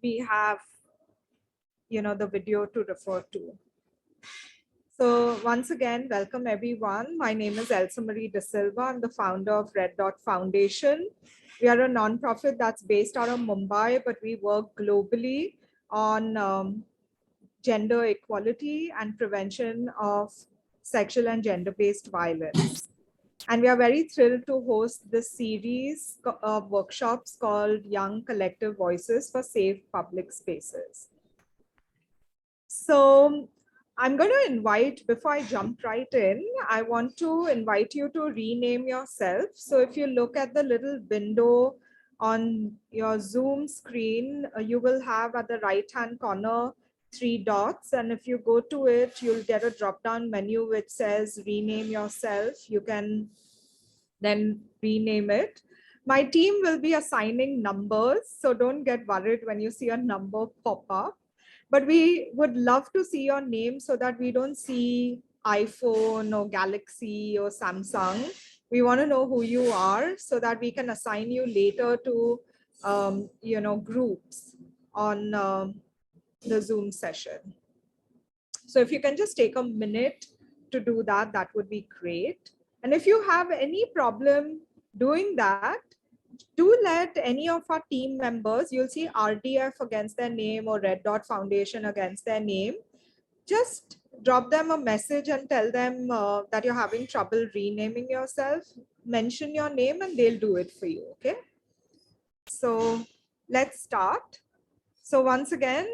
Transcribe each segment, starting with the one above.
we have, the video to refer to. So once again, welcome everyone. My name is Elsa Marie De Silva. I'm the founder of Red Dot Foundation. We are a nonprofit that's based out of Mumbai, but we work globally on gender equality and prevention of sexual and gender-based violence. And we are very thrilled to host this series of workshops called Young Collective Voices for Safe Public Spaces. So I'm going to invite, before I jump right in, I want to invite you to rename yourself. So if you look at the little window on your Zoom screen, you will have at the right-hand corner 3 dots. And if you go to it, you'll get a drop-down menu which says rename yourself. You can then rename it. My team will be assigning numbers, so don't get worried when you see a number pop up. But we would love to see your name so that we don't see iPhone or Galaxy or Samsung. We want to know who you are so that we can assign you later to groups on the Zoom session. So if you can just take a minute to do that, that would be great. And if you have any problem doing that, do let any of our team members, you'll see RDF against their name or Red Dot Foundation against their name. Just drop them a message and tell them that you're having trouble renaming yourself. Mention your name and they'll do it for you, okay? So let's start. So once again,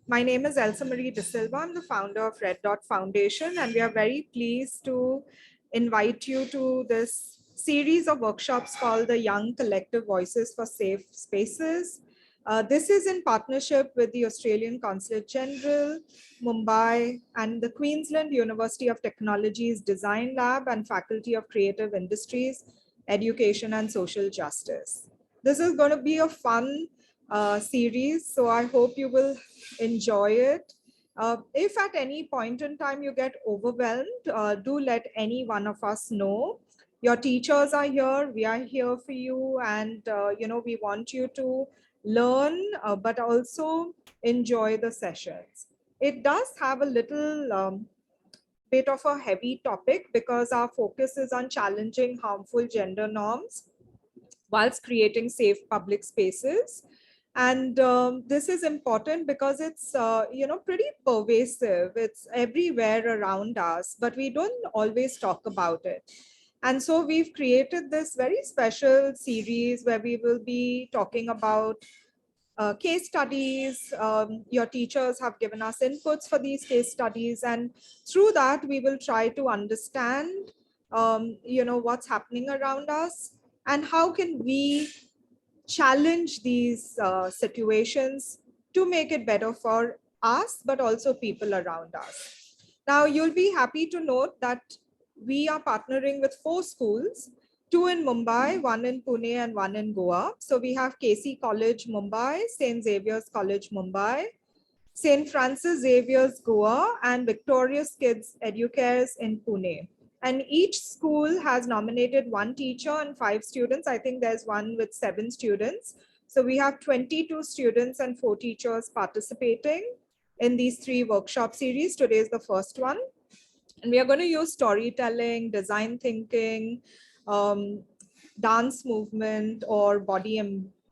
my name is Elsa Marie De Silva. I'm the founder of Red Dot Foundation, and we are very pleased to invite you to this series of workshops called the Young Collective Voices for Safe Spaces. This is in partnership with the Australian Consulate General, Mumbai, and the Queensland University of Technology's Design Lab and Faculty of Creative Industries, Education and Social Justice. This is going to be a fun series, so I hope you will enjoy it. If at any point in time you get overwhelmed, do let any one of us know. Your teachers are here, we are here for you, and we want you to learn, but also enjoy the sessions. It does have a little bit of a heavy topic because our focus is on challenging harmful gender norms whilst creating safe public spaces. And this is important because it's, pretty pervasive. It's everywhere around us, but we don't always talk about it. And so we've created this very special series where we will be talking about case studies. Your teachers have given us inputs for these case studies. And through that, we will try to understand, what's happening around us and how can we challenge these situations to make it better for us, but also people around us. Now, you'll be happy to note that we are partnering with 4 schools, 2 in Mumbai, 1 in Pune, and 1 in Goa. So we have KC College, Mumbai, St. Xavier's College, Mumbai, St. Francis Xavier's, Goa, and Victorious Kids Educares in Pune. And each school has nominated 1 teacher and 5 students. I think there's one with 7 students. So we have 22 students and 4 teachers participating in these 3 workshop series. Today is the first one. And we are going to use storytelling, design thinking, dance movement, or body,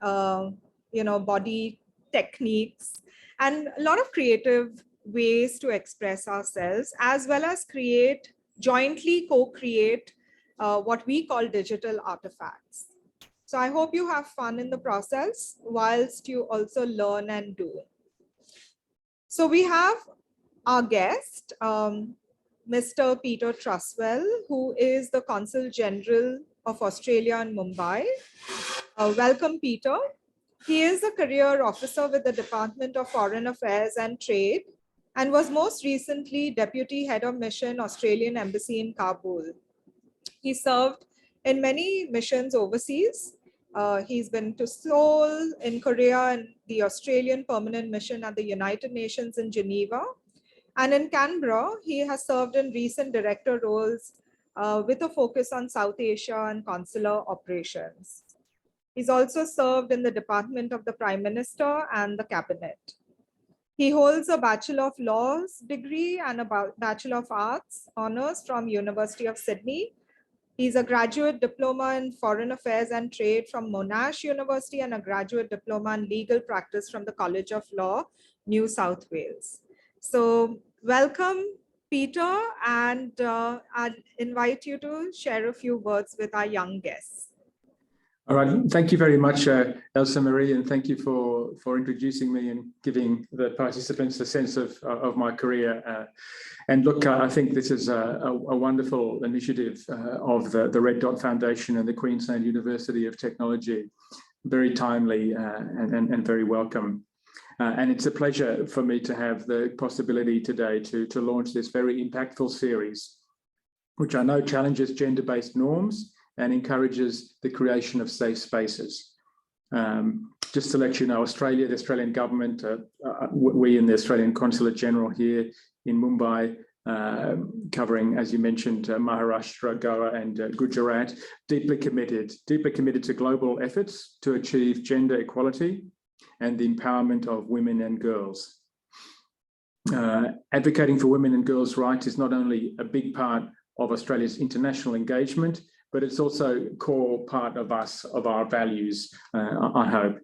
body techniques, and a lot of creative ways to express ourselves, as well as jointly co-create what we call digital artifacts. So I hope you have fun in the process whilst you also learn and do. So we have our guest, Mr. Peter Truswell, who is the Consul General of Australia in Mumbai. Welcome, Peter. He is a career officer with the Department of Foreign Affairs and Trade, and was most recently Deputy Head of Mission, Australian Embassy in Kabul. He served in many missions overseas. He's been to Seoul in Korea and the Australian Permanent Mission at the United Nations in Geneva. And in Canberra, he has served in recent director roles with a focus on South Asia and consular operations. He's also served in the Department of the Prime Minister and the Cabinet. He holds a Bachelor of Laws degree and a Bachelor of Arts honors from University of Sydney. He's a graduate diploma in Foreign Affairs and Trade from Monash University and a graduate diploma in Legal Practice from the College of Law, New South Wales. So welcome, Peter, and I'd invite you to share a few words with our young guests. All right, thank you very much, Elsa Marie, and thank you for introducing me and giving the participants a sense of my career. And look, I think this is a wonderful initiative of the Red Dot Foundation and the Queensland University of Technology. Very timely and very welcome. And it's a pleasure for me to have the possibility today to launch this very impactful series, which I know challenges gender-based norms and encourages the creation of safe spaces. Just to let you know, Australia, the Australian government, we in the Australian Consulate General here in Mumbai, covering, as you mentioned, Maharashtra, Goa and Gujarat, deeply committed to global efforts to achieve gender equality and the empowerment of women and girls. Advocating for women and girls' rights is not only a big part of Australia's international engagement, but it's also a core part of our values, I hope.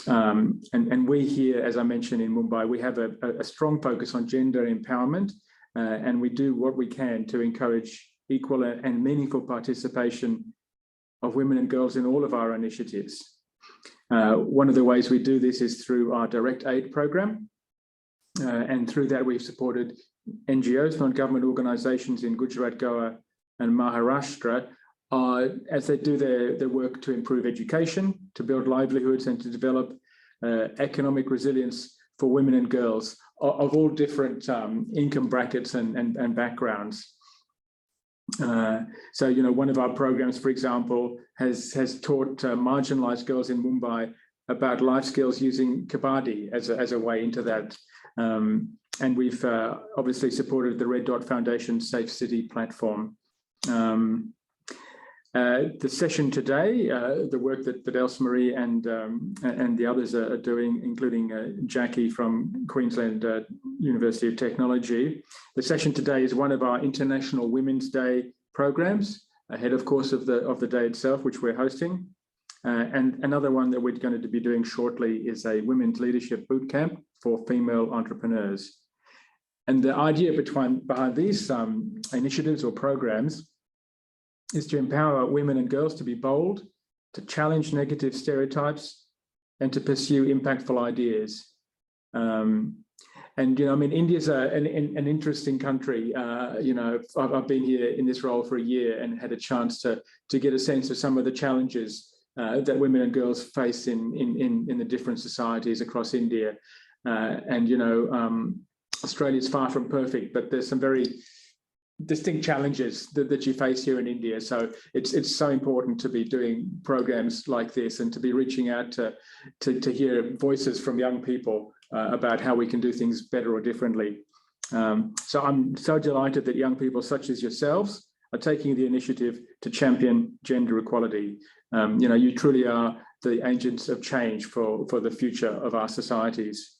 And we here, as I mentioned in Mumbai, we have a strong focus on gender empowerment, and we do what we can to encourage equal and meaningful participation of women and girls in all of our initiatives. One of the ways we do this is through our direct aid program, and through that we've supported NGOs, non-government organizations in Gujarat, Goa and Maharashtra, as they do their work to improve education, to build livelihoods and to develop economic resilience for women and girls of all different income brackets and backgrounds. So, you know, one of our programs, for example, has taught marginalized girls in Mumbai about life skills using Kabaddi as a way into that. And we've obviously supported the Red Dot Foundation Safe City platform. The session today, the work that Elsa Marie and the others are doing, including Jackie from Queensland University of Technology. The session today is one of our International Women's Day programs, ahead, of course, of the day itself, which we're hosting. And another one that we're going to be doing shortly is a Women's Leadership Bootcamp for female entrepreneurs. And the idea behind these initiatives or programs is to empower women and girls to be bold, to challenge negative stereotypes, and to pursue impactful ideas. And, you know, I mean, India's an interesting country. You know, I've been here in this role for a year and had a chance to get a sense of some of the challenges that women and girls face in the different societies across India. And, you know, Australia's far from perfect, but there's some very distinct challenges that you face here in India. So it's so important to be doing programs like this and to be reaching out to hear voices from young people about how we can do things better or differently. So I'm so delighted that young people such as yourselves are taking the initiative to champion gender equality. You know, you truly are the agents of change for the future of our societies.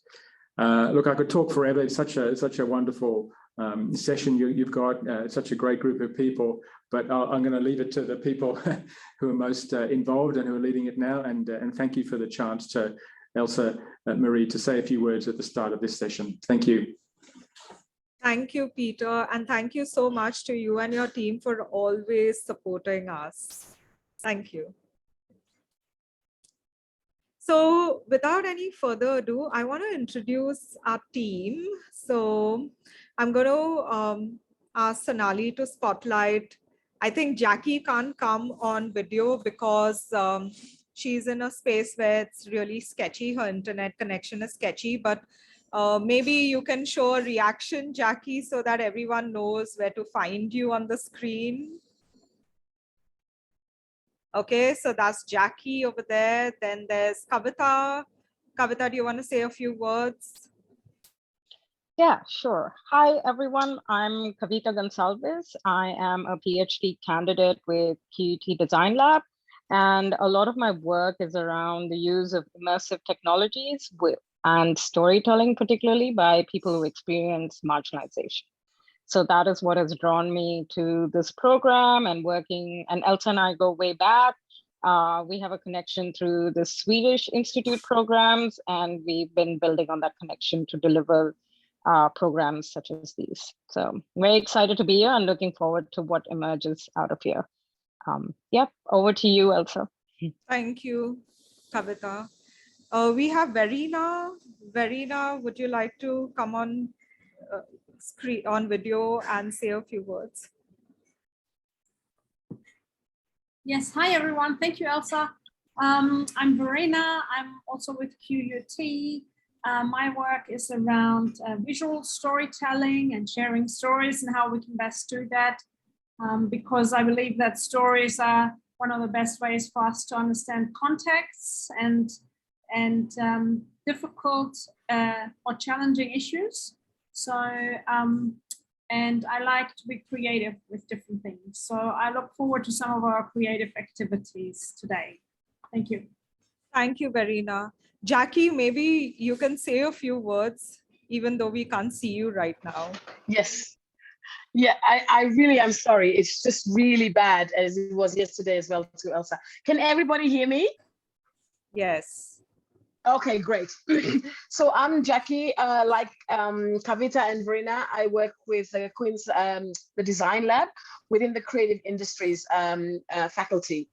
Look, I could talk forever. It's such a wonderful session you've got, such a great group of people, but I'm going to leave it to the people who are most involved and who are leading it now. And thank you for the chance to Elsa Marie to say a few words at the start of this session. Thank you. Thank you, Peter. And thank you so much to you and your team for always supporting us. Thank you. So without any further ado, I want to introduce our team. So I'm going to ask Sonali to spotlight. I think Jackie can't come on video because she's in a space where it's really sketchy. Her internet connection is sketchy, but maybe you can show a reaction, Jackie, so that everyone knows where to find you on the screen. Okay, so that's Jackie over there. Then there's Kavita. Kavita, do you want to say a few words? Yeah, sure. Hi, everyone. I'm Kavita Gonsalves. I am a PhD candidate with QUT Design Lab, And a lot of my work is around the use of immersive technologies and storytelling, particularly by people who experience marginalization. So that is what has drawn me to this program and working. And Elsa and I go way back. We have a connection through the Swedish Institute programs, and we've been building on that connection to deliver programs such as these. So very excited to be here and looking forward to what emerges out of here. Yep, over to you, Elsa. Thank you, Kavita. We have Verena. Verena, would you like to come on screen, on video, and say a few words? Yes, hi everyone. Thank you, Elsa. I'm Verena. I'm also with QUT. My work is around visual storytelling and sharing stories and how we can best do that. Because I believe that stories are one of the best ways for us to understand contexts and difficult or challenging issues. So, and I like to be creative with different things. So I look forward to some of our creative activities today. Thank you. Thank you, Verena. Jackie, maybe you can say a few words, even though we can't see you right now. Yes. Yeah, I really am sorry. It's just really bad, as it was yesterday as well to Elsa. Can everybody hear me? Yes. Okay, great. So I'm Jackie. Like Kavita and Verena, I work with Queen's the Design Lab within the Creative Industries faculty.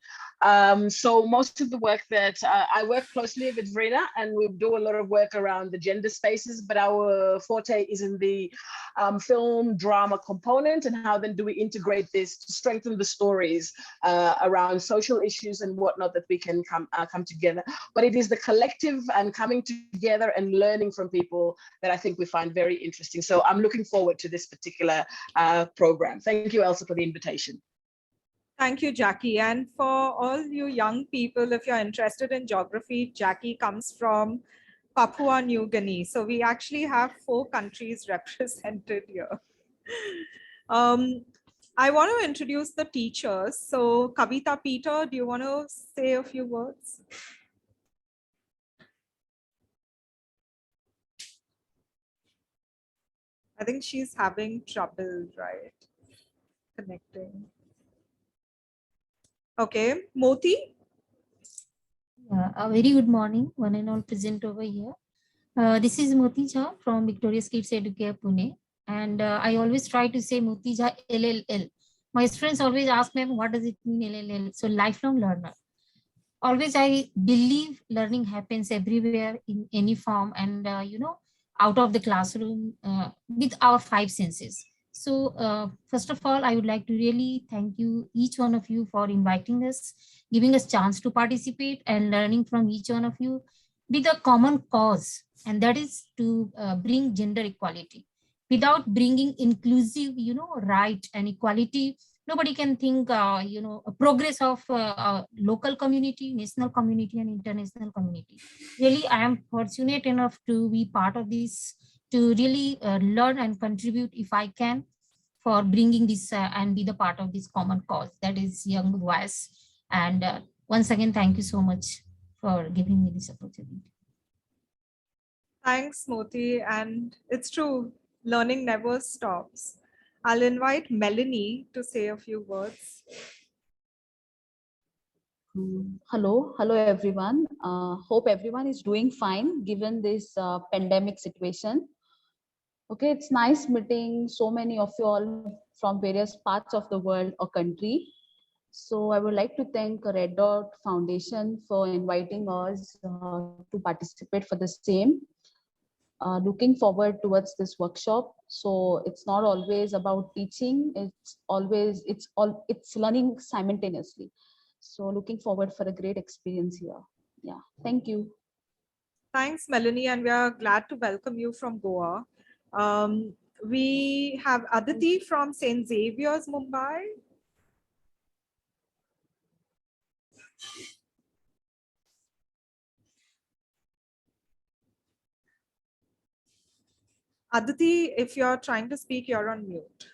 So most of the work that I work closely with Verena, and we do a lot of work around the gender spaces, but our forte is in the film drama component, and how then do we integrate this to strengthen the stories around social issues and whatnot that we can come together. But it is the collective and coming together and learning from people that I think we find very interesting. So I'm looking forward to this particular program. Thank you, Elsa, for the invitation. Thank you, Jackie. And for all you young people, if you're interested in geography, Jackie comes from Papua New Guinea. So we actually have 4 countries represented here. I want to introduce the teachers. So Kavita, Peter, do you want to say a few words? I think she's having trouble, right? Connecting. Okay, Moti? A very good morning, one and all present over here. This is Moti Jha from Victorious Kids Educare, Pune. And I always try to say Moti Jha LLL. My friends always ask me, what does it mean LLL? So lifelong learner. Always I believe learning happens everywhere in any form and, out of the classroom with our 5 senses. So first of all, I would like to really thank you, each one of you, for inviting us, giving us chance to participate and learning from each one of you with a common cause, and that is to bring gender equality. Without bringing inclusive, right and equality, nobody can think, a progress of local community, national community, and international community. Really, I am fortunate enough to be part of this, to really learn and contribute if I can for bringing this and be the part of this common cause, that is young voice. And once again, thank you so much for giving me this opportunity. Thanks, Moti. And it's true, learning never stops. I'll invite Melanie to say a few words. Hello everyone. Hope everyone is doing fine given this pandemic situation. Okay, it's nice meeting so many of you all from various parts of the world or country. So I would like to thank Red Dot Foundation for inviting us to participate for the same. Looking forward towards this workshop. So it's not always about teaching, it's learning simultaneously. So looking forward for a great experience here. Yeah, thank you. Thanks, Melanie, and we are glad to welcome you from Goa. We have Aditi from St. Xavier's, Mumbai. Aditi, if you're trying to speak, you're on mute.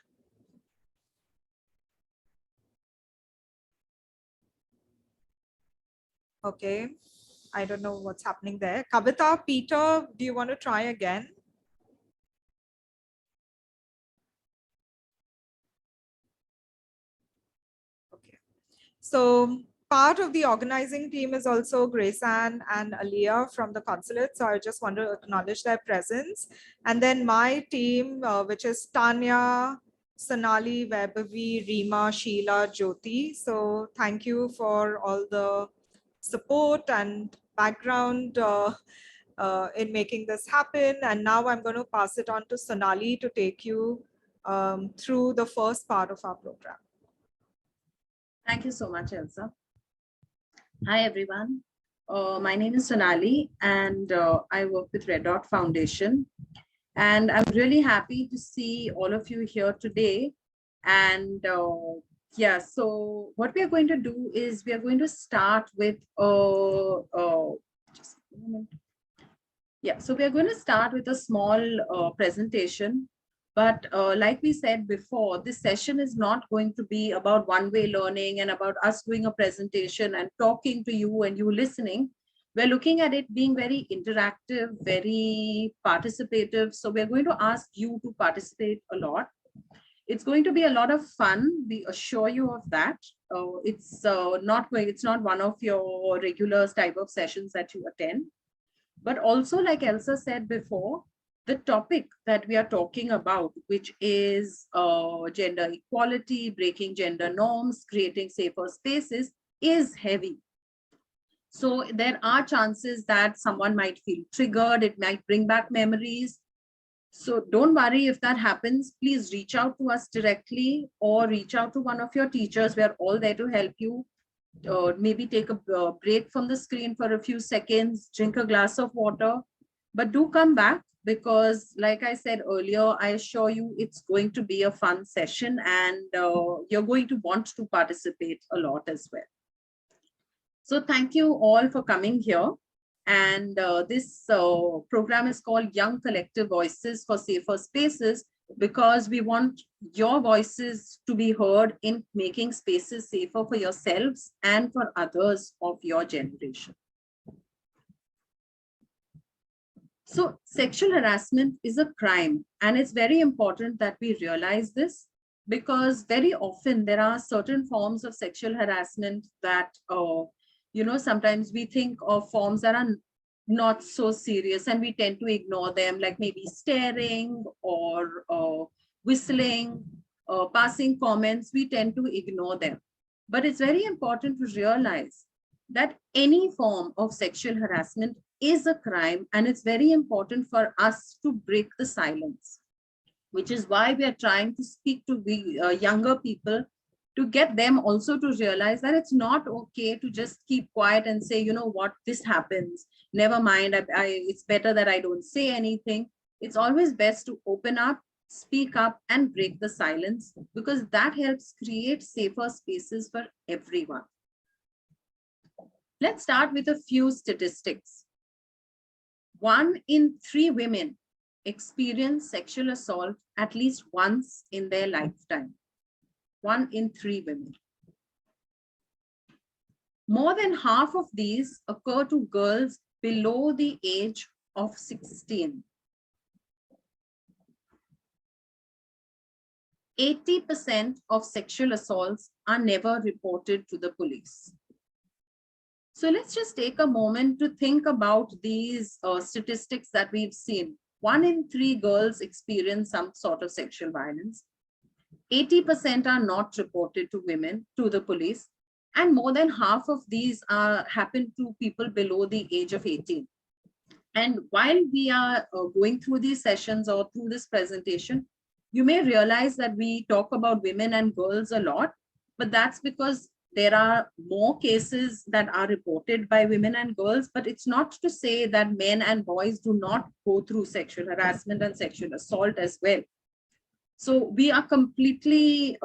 Okay. I don't know what's happening there. Kavita, Peter, do you want to try again? Okay. So part of the organizing team is also Graceanne and Aliyah from the consulate. So I just want to acknowledge their presence. And then my team, which is Tanya, Sonali, Vaibhavi, Reema, Sheila, Jyoti. So thank you for all the support and background in making this happen. And now I'm going to pass it on to Sonali to take you through the first part of our program. Thank you so much, Elsa. Hi, everyone. My name is Sonali, and I work with Red Dot Foundation. And I'm really happy to see all of you here today. And yeah, so what we are going to do is we are going to start with just a moment. Yeah, so we are going to start with a small presentation. But like we said before, this session is not going to be about one-way learning and about us doing a presentation and talking to you and you listening. We're looking at it being very interactive, very participative. So we're going to ask you to participate a lot. It's going to be a lot of fun. We assure you of that. It's not one of your regular type of sessions that you attend. But also, like Elsa said before, the topic that we are talking about, which is gender equality, breaking gender norms, creating safer spaces, is heavy. So there are chances that someone might feel triggered. It might bring back memories. So don't worry if that happens. Please reach out to us directly or reach out to one of your teachers. We are all there to help you. Maybe take a break from the screen for a few seconds, drink a glass of water, but do come back because like I said earlier, I assure you it's going to be a fun session and you're going to want to participate a lot as well. So thank you all for coming here. And this program is called Young Collective Voices for Safer Spaces because we want your voices to be heard in making spaces safer for yourselves and for others of your generation. So sexual harassment is a crime, and it's very important that we realize this because very often there are certain forms of sexual harassment that, sometimes we think of forms that are not so serious and we tend to ignore them, like maybe staring or whistling, passing comments, we tend to ignore them. But it's very important to realize that any form of sexual harassment is a crime, and it's very important for us to break the silence, which is why we are trying to speak to the younger people to get them also to realize that it's not okay to just keep quiet and say, you know what, this happens, never mind, it's better that I don't say anything. It's always best to open up, speak up, and break the silence because that helps create safer spaces for everyone. Let's start with a few statistics. 1 in 3 women experience sexual assault at least once in their lifetime. 1 in 3 women. More than half of these occur to girls below the age of 16. 80% of sexual assaults are never reported to the police. So let's just take a moment to think about these statistics that we've seen. 1 in 3 girls experience some sort of sexual violence. 80% are not reported to women, to the police, and more than half of these happen to people below the age of 18. And while we are going through these sessions or through this presentation, you may realize that we talk about women and girls a lot, but that's because there are more cases that are reported by women and girls, but it's not to say that men and boys do not go through sexual harassment and sexual assault as well. So we are completely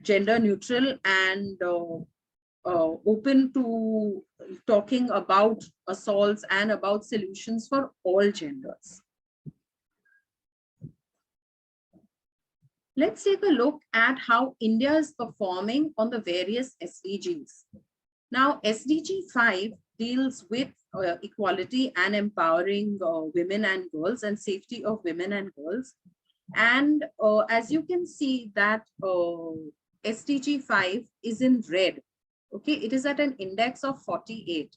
gender neutral and open to talking about assaults and about solutions for all genders. Let's take a look at how India is performing on the various SDGs. Now, SDG 5 deals with equality and empowering women and girls and safety of women and girls. And as you can see that SDG 5 is in red. Okay, it is at an index of 48.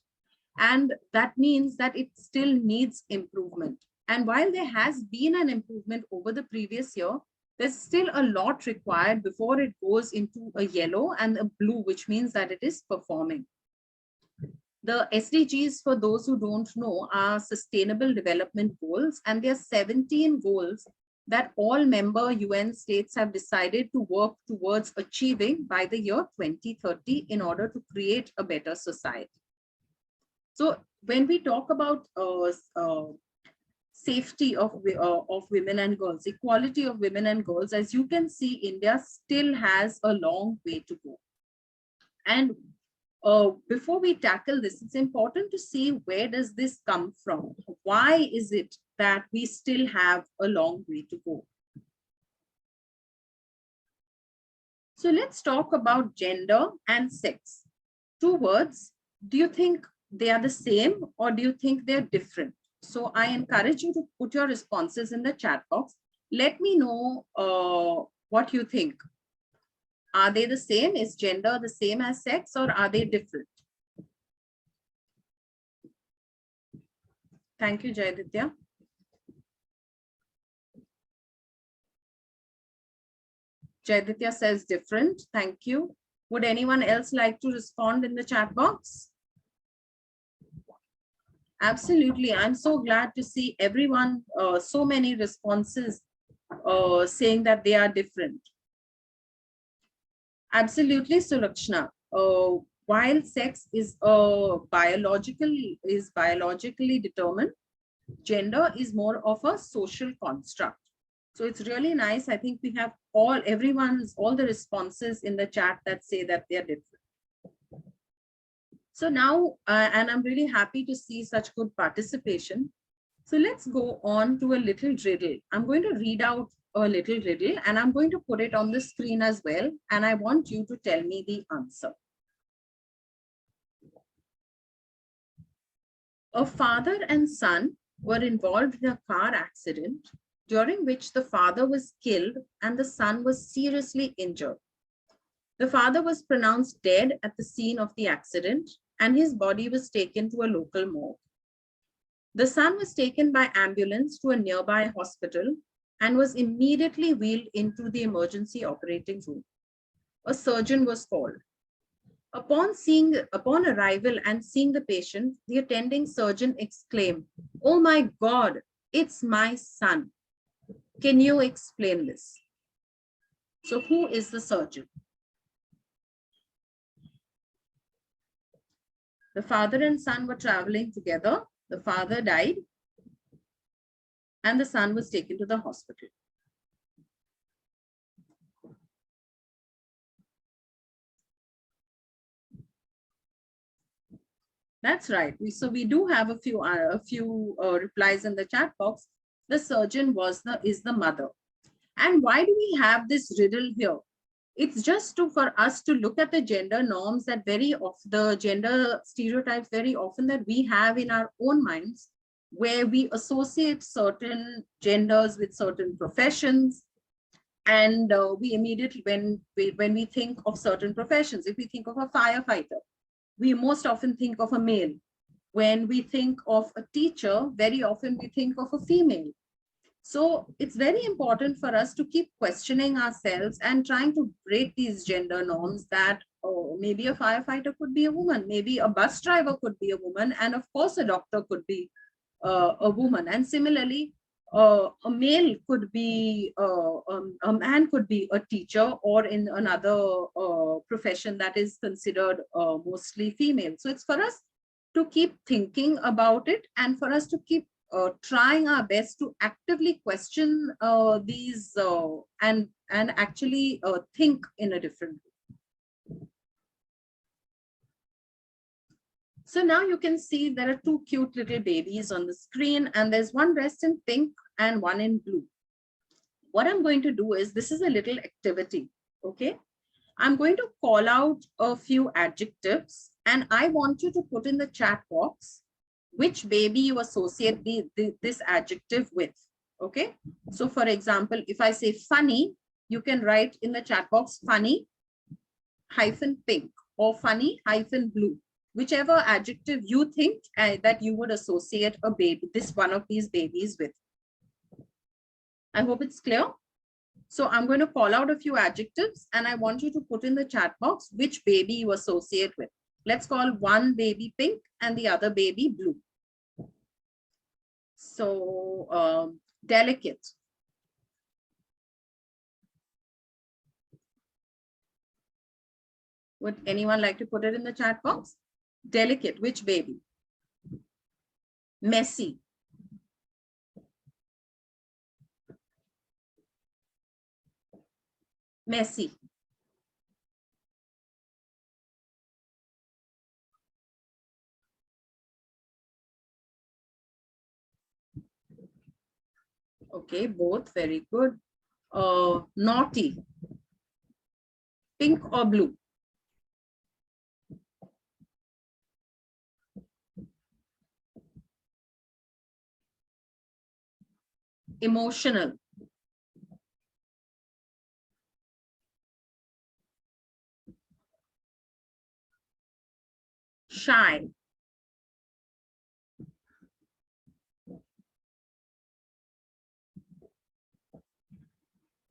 And that means that it still needs improvement. And while there has been an improvement over the previous year, there's still a lot required before it goes into a yellow and a blue, which means that it is performing. The SDGs, for those who don't know, are Sustainable Development Goals, and there are 17 goals that all member UN states have decided to work towards achieving by the year 2030 in order to create a better society. So when we talk about safety of women and girls, equality of women and girls, as you can see, India still has a long way to go. And before we tackle this, it's important to see where does this come from? Why is it that we still have a long way to go? So let's talk about gender and sex. Two words. Do you think they are the same or do you think they're different? So I encourage you to put your responses in the chat box. Let me know what you think. Are they the same? Is gender the same as sex or are they different? Thank you, Jayaditya. Jayaditya says different. Thank you. Would anyone else like to respond in the chat box? Absolutely. I'm so glad to see everyone, so many responses saying that they are different. Absolutely, Surakshna. While sex is biologically determined, gender is more of a social construct. So it's really nice. I think we have all the responses in the chat that say that they are different. So now, and I'm really happy to see such good participation. So let's go on to a little riddle. I'm going to read out a little riddle and I'm going to put it on the screen as well. And I want you to tell me the answer. A father and son were involved in a car accident during which the father was killed and the son was seriously injured. The father was pronounced dead at the scene of the accident and his body was taken to a local morgue. The son was taken by ambulance to a nearby hospital and was immediately wheeled into the emergency operating room. A surgeon was called. Upon arrival and seeing the patient, the attending surgeon exclaimed, "Oh my God, it's my son. Can you explain this?" So who is the surgeon? The father and son were traveling together. The father died and the son was taken to the hospital. That's right. We do have a few replies in the chat box. The surgeon is the mother. And why do we have this riddle here? It's just for us to look at the gender norms that the gender stereotypes very often that we have in our own minds, where we associate certain genders with certain professions. And we immediately, when we think of certain professions, if we think of a firefighter, we most often think of a male. When we think of a teacher, very often we think of a female. So it's very important for us to keep questioning ourselves and trying to break these gender norms that, oh, maybe a firefighter could be a woman, maybe a bus driver could be a woman, and of course a doctor could be a woman. And similarly, a male could be, a man could be a teacher, or in another profession that is considered mostly female. So it's for us to keep thinking about it and for us to keep trying our best to actively question these and actually think in a different way. So now you can see there are two cute little babies on the screen, and there's one dressed in pink and one in blue. What I'm going to do is, this is a little activity, okay? I'm going to call out a few adjectives And I want you to put in the chat box which baby you associate this adjective with. Okay. So for example, if I say funny, you can write in the chat box funny hyphen pink or funny hyphen blue, whichever adjective you think that you would associate a baby, this one of these babies with. I hope it's clear. So I'm going to call out a few adjectives and I want you to put in the chat box which baby you associate with. Let's call one baby pink and the other baby blue. So delicate. Would anyone like to put it in the chat box? Delicate, which baby? Messy. Messy. Okay, both very good. Naughty. Pink or blue? Emotional. Shy.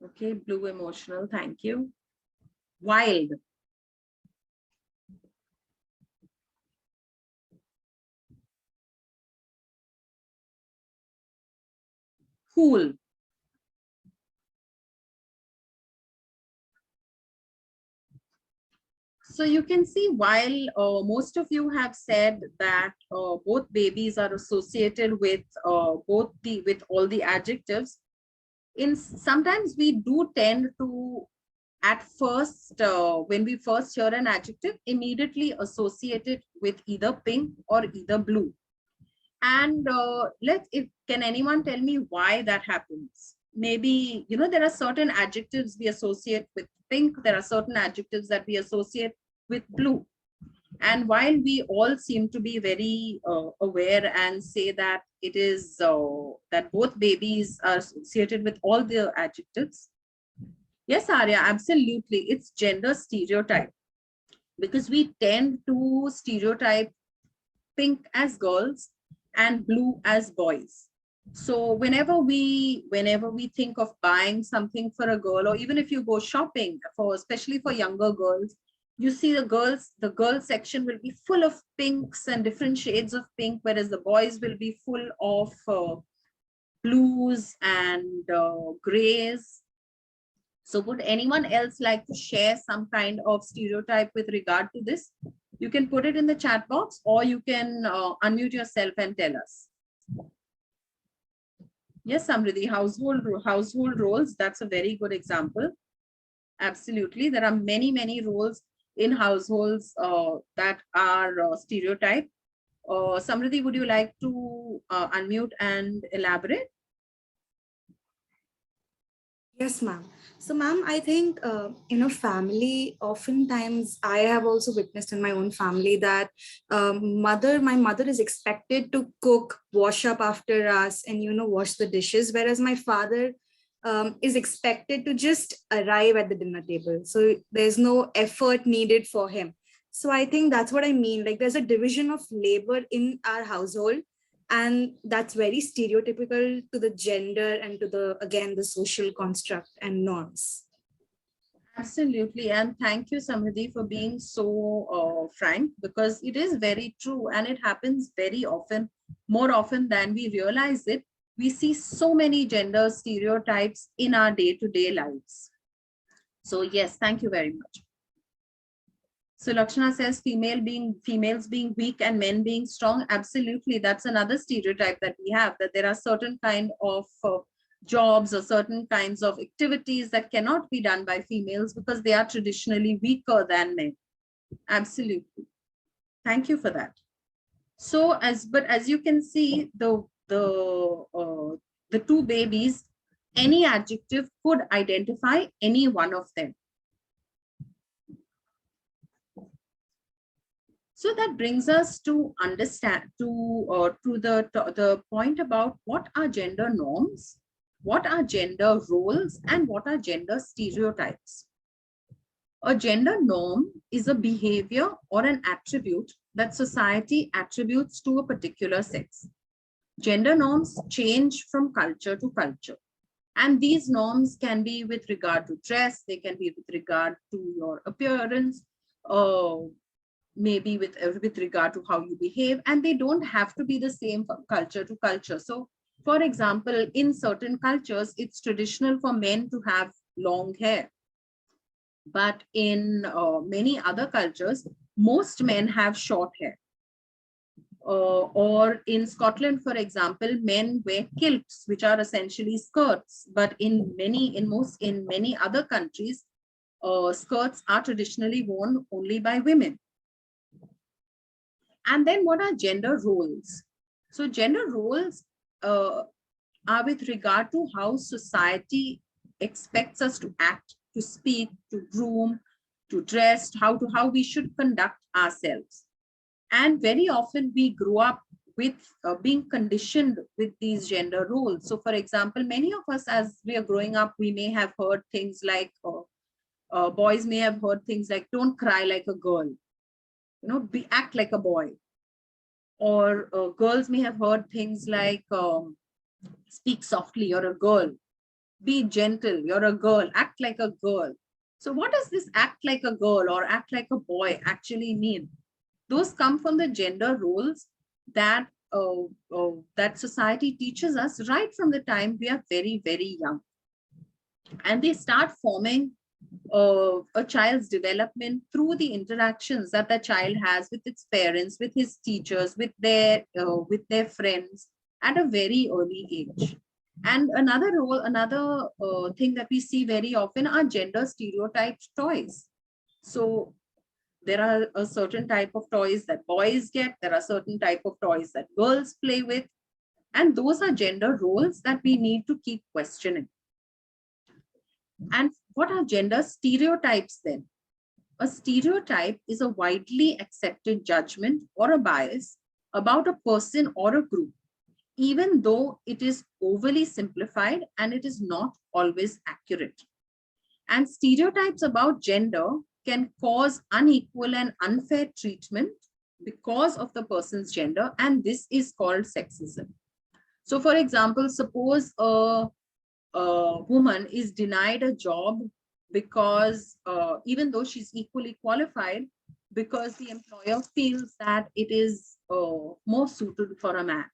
Okay, blue emotional, thank you. Wild. Cool. So you can see while most of you have said that both babies are associated with with all the adjectives, sometimes we do tend to at first when we first hear an adjective immediately associate it with either pink or either blue. And can anyone tell me why that happens? Maybe, you know, there are certain adjectives we associate with pink, there are certain adjectives that we associate with blue. And while we all seem to be very aware and say that it is that both babies are associated with all the adjectives. Yes, Arya, absolutely. It's gender stereotype because we tend to stereotype pink as girls and blue as boys. So whenever we think of buying something for a girl, or even if you go shopping especially for younger girls, you see the girls section will be full of pinks and different shades of pink, whereas the boys will be full of blues and grays. So would anyone else like to share some kind of stereotype with regard to this? You can put it in the chat box or you can unmute yourself and tell us. Yes, Samriddhi, household roles, that's a very good example. Absolutely. There are many roles in households that are stereotype. Samriddhi, would you like to unmute and elaborate? Yes, ma'am. So, ma'am, I think in a family, oftentimes I have also witnessed in my own family that my mother is expected to cook, wash up after us, and wash the dishes, whereas my father is expected to just arrive at the dinner table. So there's no effort needed for him. So I think that's what I mean. Like there's a division of labor in our household. And that's very stereotypical to the gender and to the social construct and norms. Absolutely. And thank you, Samriddhi, for being so frank, because it is very true and it happens very often, more often than we realize it. We see so many gender stereotypes in our day-to-day lives. So yes, thank you very much. So Lakshana says females being weak and men being strong. Absolutely. That's another stereotype that we have, that there are certain kind of jobs or certain kinds of activities that cannot be done by females because they are traditionally weaker than men. Absolutely. Thank you for that. So as you can see, the two babies, any adjective could identify any one of them. So that brings us to understand the point about what are gender norms, what are gender roles, and what are gender stereotypes. A gender norm is a behavior or an attribute that society attributes to a particular sex. Gender norms change from culture to culture. And these norms can be with regard to dress, they can be with regard to your appearance, maybe with regard to how you behave, and they don't have to be the same from culture to culture. So, for example, in certain cultures, it's traditional for men to have long hair. But in many other cultures, most men have short hair. Or in Scotland, for example, men wear kilts, which are essentially skirts. But in many other countries, skirts are traditionally worn only by women. And then what are gender roles? So gender roles are with regard to how society expects us to act, to speak, to groom, to dress, how we should conduct ourselves. And very often we grow up with being conditioned with these gender roles. So for example, many of us, as we are growing up, we may have heard things like, boys may have heard things like, don't cry like a girl, act like a boy. Or girls may have heard things like, speak softly, you're a girl. Be gentle, you're a girl, act like a girl. So what does this act like a girl or act like a boy actually mean? Those come from the gender roles that that society teaches us right from the time we are very, very young. And they start forming a child's development through the interactions that the child has with its parents, with his teachers, with their friends at a very early age. And another thing that we see very often are gender stereotyped toys. So there are a certain type of toys that boys get, there are certain type of toys that girls play with, and those are gender roles that we need to keep questioning. And what are gender stereotypes then? A stereotype is a widely accepted judgment or a bias about a person or a group, even though it is overly simplified and it is not always accurate. And stereotypes about gender can cause unequal and unfair treatment because of the person's gender, and this is called sexism. So for example, suppose a woman is denied a job because even though she's equally qualified, because the employer feels that it is more suited for a man,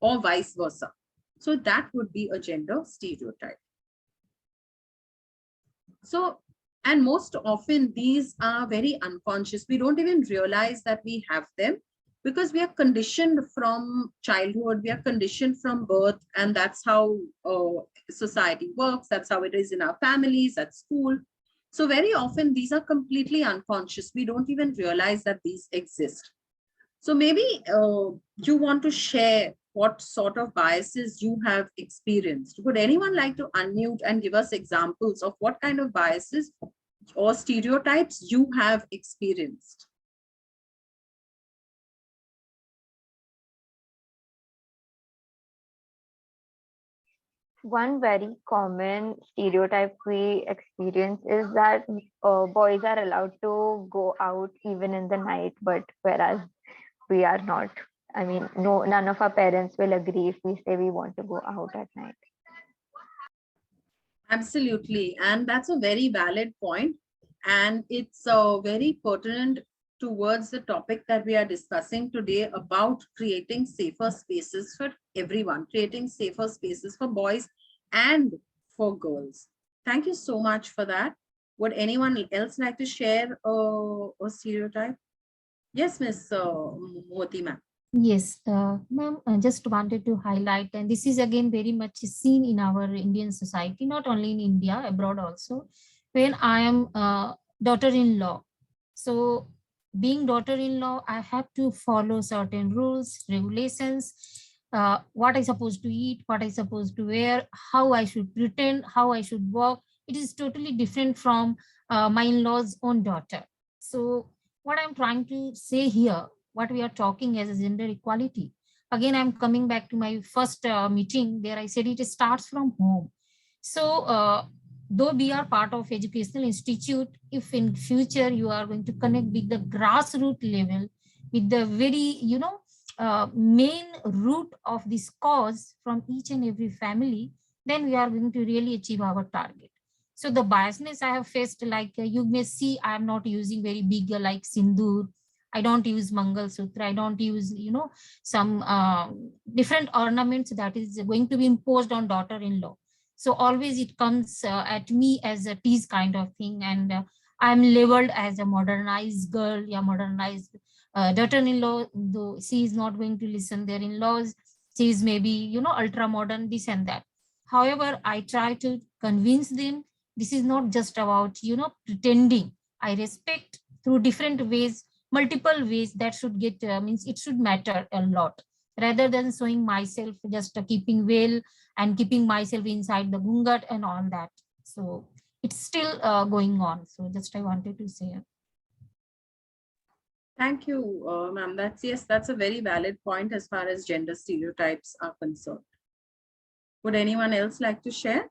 or vice versa. So that would be a gender stereotype. So, and most often these are very unconscious. We don't even realize that we have them because we are conditioned from childhood, we are conditioned from birth, and that's how society works. That's how it is in our families, at school. So very often these are completely unconscious. We don't even realize that these exist. So maybe you want to share what sort of biases you have experienced. Would anyone like to unmute and give us examples of what kind of biases or stereotypes you have experienced? One very common stereotype we experience is that boys are allowed to go out even in the night, but whereas we are not. I mean, none of our parents will agree if we say we want to go out at night. Absolutely. And that's a very valid point. And it's very pertinent towards the topic that we are discussing today about creating safer spaces for everyone, creating safer spaces for boys and for girls. Thank you so much for that. Would anyone else like to share a stereotype? Yes, Ms. Moti ma'am. Yes, ma'am, I just wanted to highlight, and this is again very much seen in our Indian society, not only in India, abroad also. When I am daughter-in-law, so being daughter-in-law, I have to follow certain rules, regulations, what I supposed to eat, what I supposed to wear, how I should pretend, how I should walk. It is totally different from my in-law's own daughter. So what I'm trying to say here, what we are talking as a gender equality. Again, I'm coming back to my first meeting where I said it starts from home. So though we are part of educational institute, if in future you are going to connect with the grassroots level, with the very, main root of this cause from each and every family, then we are going to really achieve our target. So the biasness I have faced, like you may see, I am not using very big like sindoor. I don't use Mangal Sutra. I don't use, some different ornaments that is going to be imposed on daughter-in-law. So always it comes at me as a tease kind of thing. And I'm labeled as a modernized girl, yeah, modernized daughter-in-law, though she is not going to listen their in-laws. She is maybe, ultra modern, this and that. However, I try to convince them this is not just about, pretending. I respect through different ways, multiple ways that should get, means it should matter a lot rather than showing myself just keeping veil and keeping myself inside the gungat and all that. So it's still going on. So just I wanted to say. Thank you, ma'am. That's a very valid point as far as gender stereotypes are concerned. Would anyone else like to share?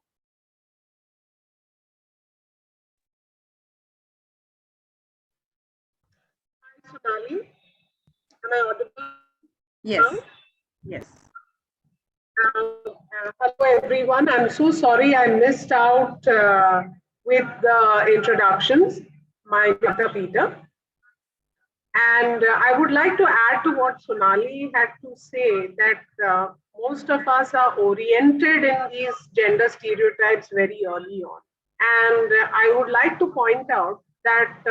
Hi, Sonali. Am I audible? Yes. Yes. Hello, everyone. I'm so sorry I missed out with the introductions. My Kavita. And I would like to add to what Sonali had to say that most of us are oriented in these gender stereotypes very early on. And I would like to point out that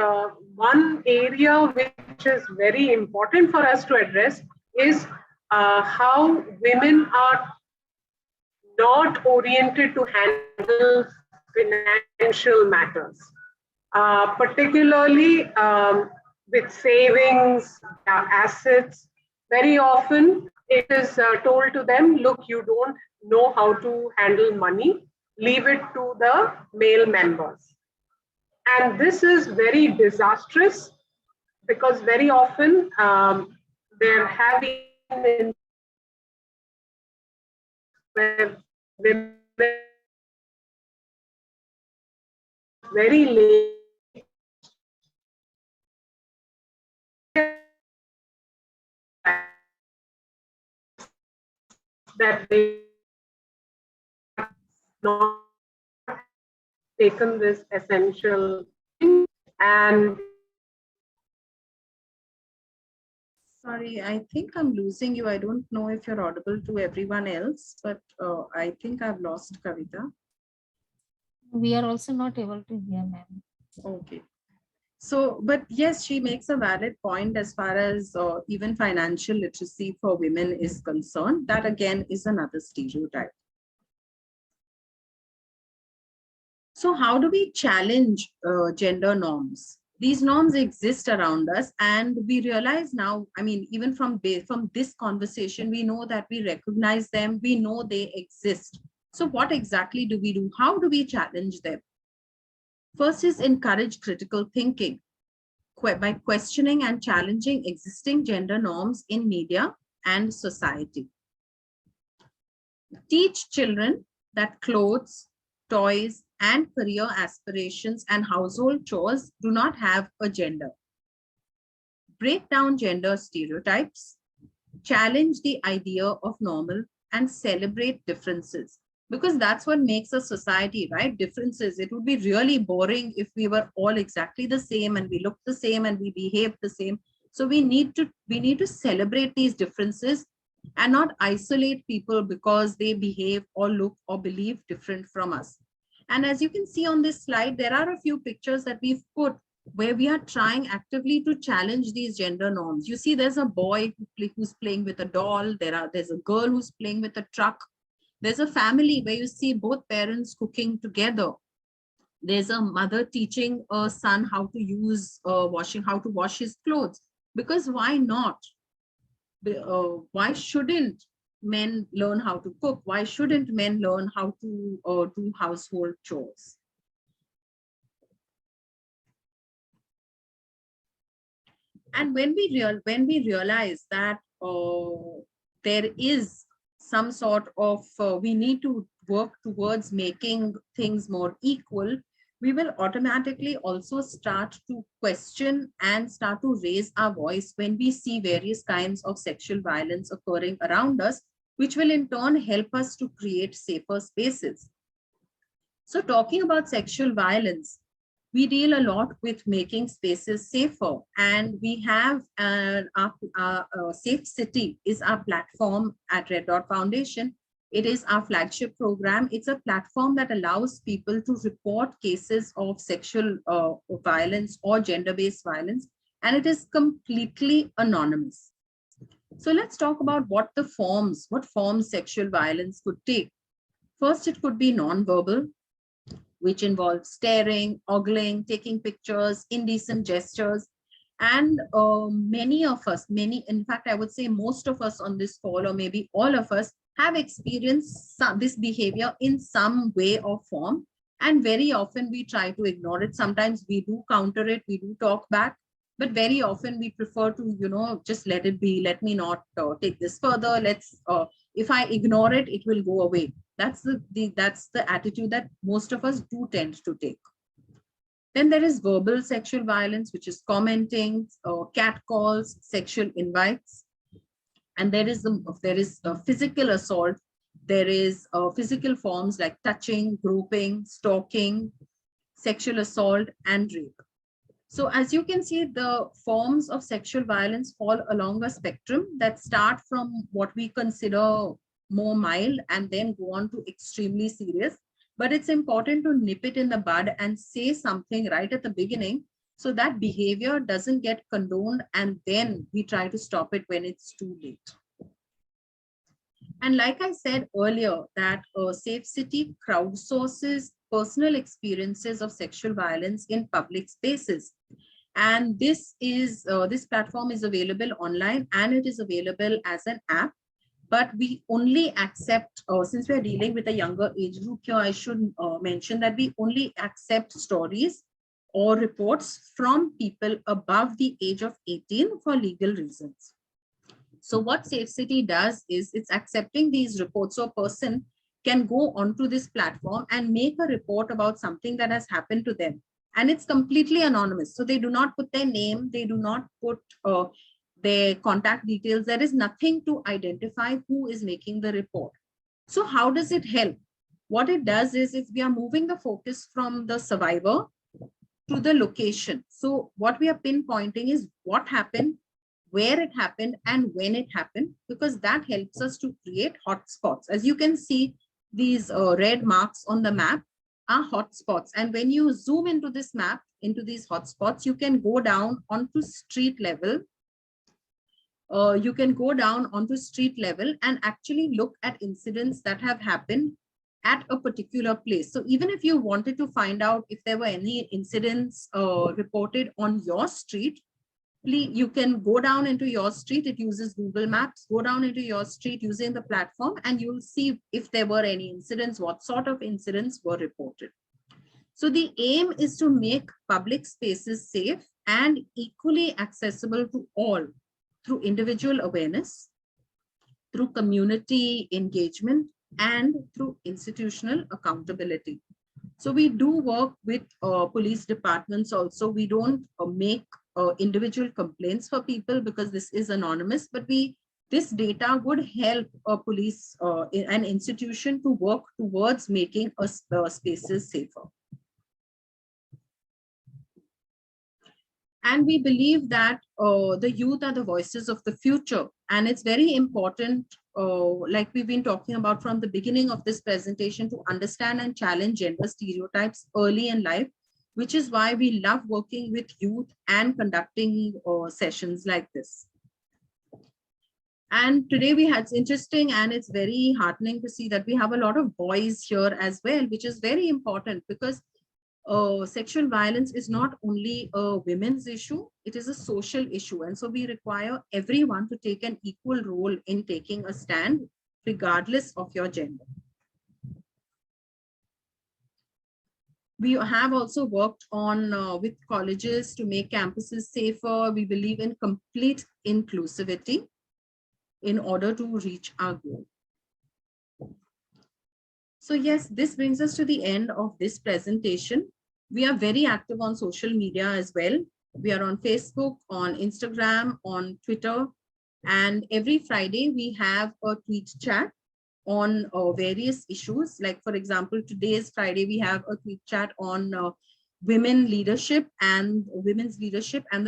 one area which is very important for us to address is how women are not oriented to handle financial matters, particularly with savings, assets. Very often it is told to them, look, you don't know how to handle money, leave it to the male members. And this is very disastrous because very often there have been where women very late that they have not taken this essential thing. And Sorry, I think I'm losing you. I don't know if you're audible to everyone else, but I think I've lost Kavita. We are also not able to hear, ma'am. Okay. So, but yes, she makes a valid point as far as even financial literacy for women is concerned. That again is another stereotype. So how do we challenge gender norms? These norms exist around us, and we realize now, I mean, even from this conversation, we know that we recognize them, we know they exist. So what exactly do we do? How do we challenge them? First is encourage critical thinking by questioning and challenging existing gender norms in media and society. Teach children that clothes, toys, and career aspirations and household chores do not have a gender. Break down gender stereotypes, challenge the idea of normal, and celebrate differences. Because that's what makes a society, right? Differences. It would be really boring if we were all exactly the same and we look the same and we behave the same. So we need to celebrate these differences and not isolate people because they behave or look or believe different from us. And as you can see on this slide, there are a few pictures that we've put where we are trying actively to challenge these gender norms. You see, there's a boy who's playing with a doll. There's a girl who's playing with a truck. There's a family where you see both parents cooking together. There's a mother teaching a son how to use how to wash his clothes. Because why not? Why shouldn't men learn how to cook? Why shouldn't men learn how to do household chores? And when we realize that there is some sort of we need to work towards making things more equal, we will automatically also start to question and start to raise our voice when we see various kinds of sexual violence occurring around us, which will in turn help us to create safer spaces. So talking about sexual violence, we deal a lot with making spaces safer, and we have our Safe City is our platform at Red Dot Foundation. It is our flagship program. It's a platform that allows people to report cases of sexual violence or gender-based violence, and it is completely anonymous. So let's talk about what forms sexual violence could take. First, it could be non-verbal, which involves staring, ogling, taking pictures, indecent gestures. And many of us, in fact, I would say most of us on this call, or maybe all of us, have experienced this behavior in some way or form. And very often we try to ignore it. Sometimes we do counter it, we do talk back, but very often we prefer to, just let it be. Let me not take this further. If I ignore it, it will go away. That's the attitude that most of us do tend to take. Then there is verbal sexual violence, which is commenting, catcalls, sexual invites. And there is physical assault. There is physical forms like touching, groping, stalking, sexual assault, and rape. So as you can see, the forms of sexual violence fall along a spectrum that start from what we consider more mild and then go on to extremely serious. But it's important to nip it in the bud and say something right at the beginning so that behavior doesn't get condoned and then we try to stop it when it's too late. And like I said earlier, that Safe City crowdsources personal experiences of sexual violence in public spaces. And this platform is available online and it is available as an app. But we only accept, since we are dealing with a younger age group here, I should mention that we only accept stories or reports from people above the age of 18 for legal reasons. So what Safe City does is it's accepting these reports. So a person can go onto this platform and make a report about something that has happened to them. And it's completely anonymous. So they do not put their name, they do not put their contact details. There is nothing to identify who is making the report. So how does it help? What it does is if we are moving the focus from the survivor to the location. So what we are pinpointing is what happened, where it happened, and when it happened, because that helps us to create hotspots. As you can see, these red marks on the map are hotspots. And when you zoom into this map, into these hotspots, you can go down onto street level. You can go down onto street level and actually look at incidents that have happened at a particular place. So even if you wanted to find out if there were any incidents reported on your street, please, you can go down into your street. It uses Google Maps. Go down into your street using the platform and you'll see if there were any incidents, what sort of incidents were reported. So the aim is to make public spaces safe and equally accessible to all through individual awareness, through community engagement, and through institutional accountability. So we do work with police departments also. We don't make individual complaints for people because this is anonymous, but this data would help a police, an institution to work towards making spaces safer. And we believe that the youth are the voices of the future. And it's very important, like we've been talking about from the beginning of this presentation, to understand and challenge gender stereotypes early in life, which is why we love working with youth and conducting sessions like this. And today it's interesting and it's very heartening to see that we have a lot of boys here as well, which is very important because sexual violence is not only a women's issue, it is a social issue. And so we require everyone to take an equal role in taking a stand, regardless of your gender. We have also worked on with colleges to make campuses safer. We believe in complete inclusivity in order to reach our goal. So yes, this brings us to the end of this presentation. We are very active on social media as well. We are on Facebook, on Instagram, on Twitter, and every Friday we have a tweet chat on various issues. Like for example, today's Friday, we have a tweet chat on women's leadership and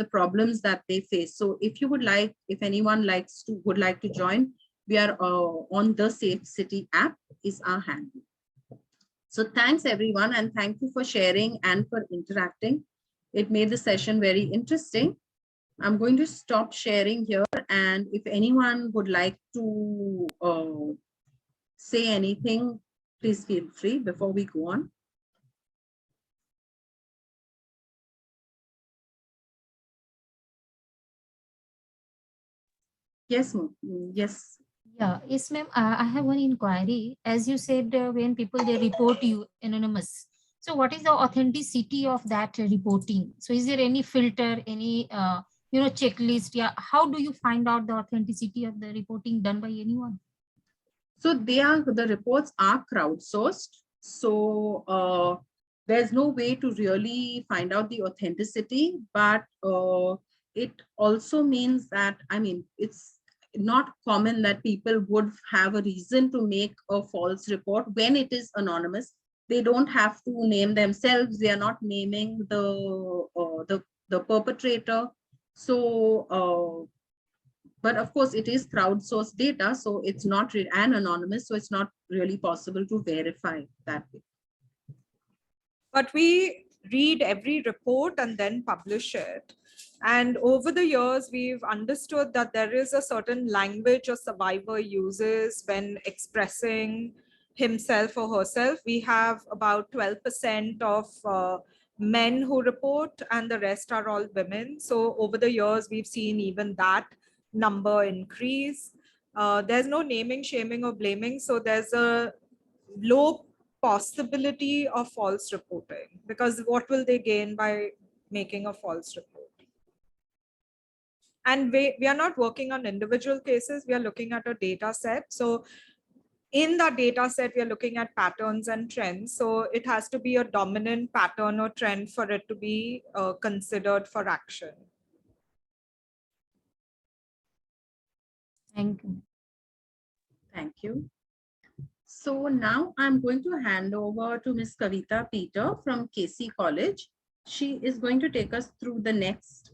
the problems that they face. So if you would like, if anyone would like to join, we are on the Safe City app is our handle. So thanks everyone, and thank you for sharing and for interacting. It made the session very interesting. I'm going to stop sharing here, and if anyone would like to say anything, please feel free before we go on. Yes, yes. Yeah, yes, ma'am. I have one inquiry. As you said, when people they report you anonymous. So, what is the authenticity of that reporting? So, is there any filter, any checklist? Yeah, how do you find out the authenticity of the reporting done by anyone? So the reports are crowdsourced. So there's no way to really find out the authenticity, but it also means that, I mean, it's not common that people would have a reason to make a false report when it is anonymous. They don't have to name themselves. They are not naming the perpetrator. So but of course it is crowdsourced data, so it's not anonymous, so it's not really possible to verify that way. But we read every report and then publish it. And over the years, we've understood that there is a certain language a survivor uses when expressing himself or herself. We have about 12% of men who report, and the rest are all women. So over the years, we've seen even that number increase. There's no naming, shaming, or blaming. So there's a low possibility of false reporting, because what will they gain by making a false report? And we are not working on individual cases. We are looking at a data set. So in that data set, we are looking at patterns and trends. So it has to be a dominant pattern or trend for it to be considered for action. Thank you. Thank you. So now I'm going to hand over to Ms. Kavita Peter from KC College. She is going to take us through the next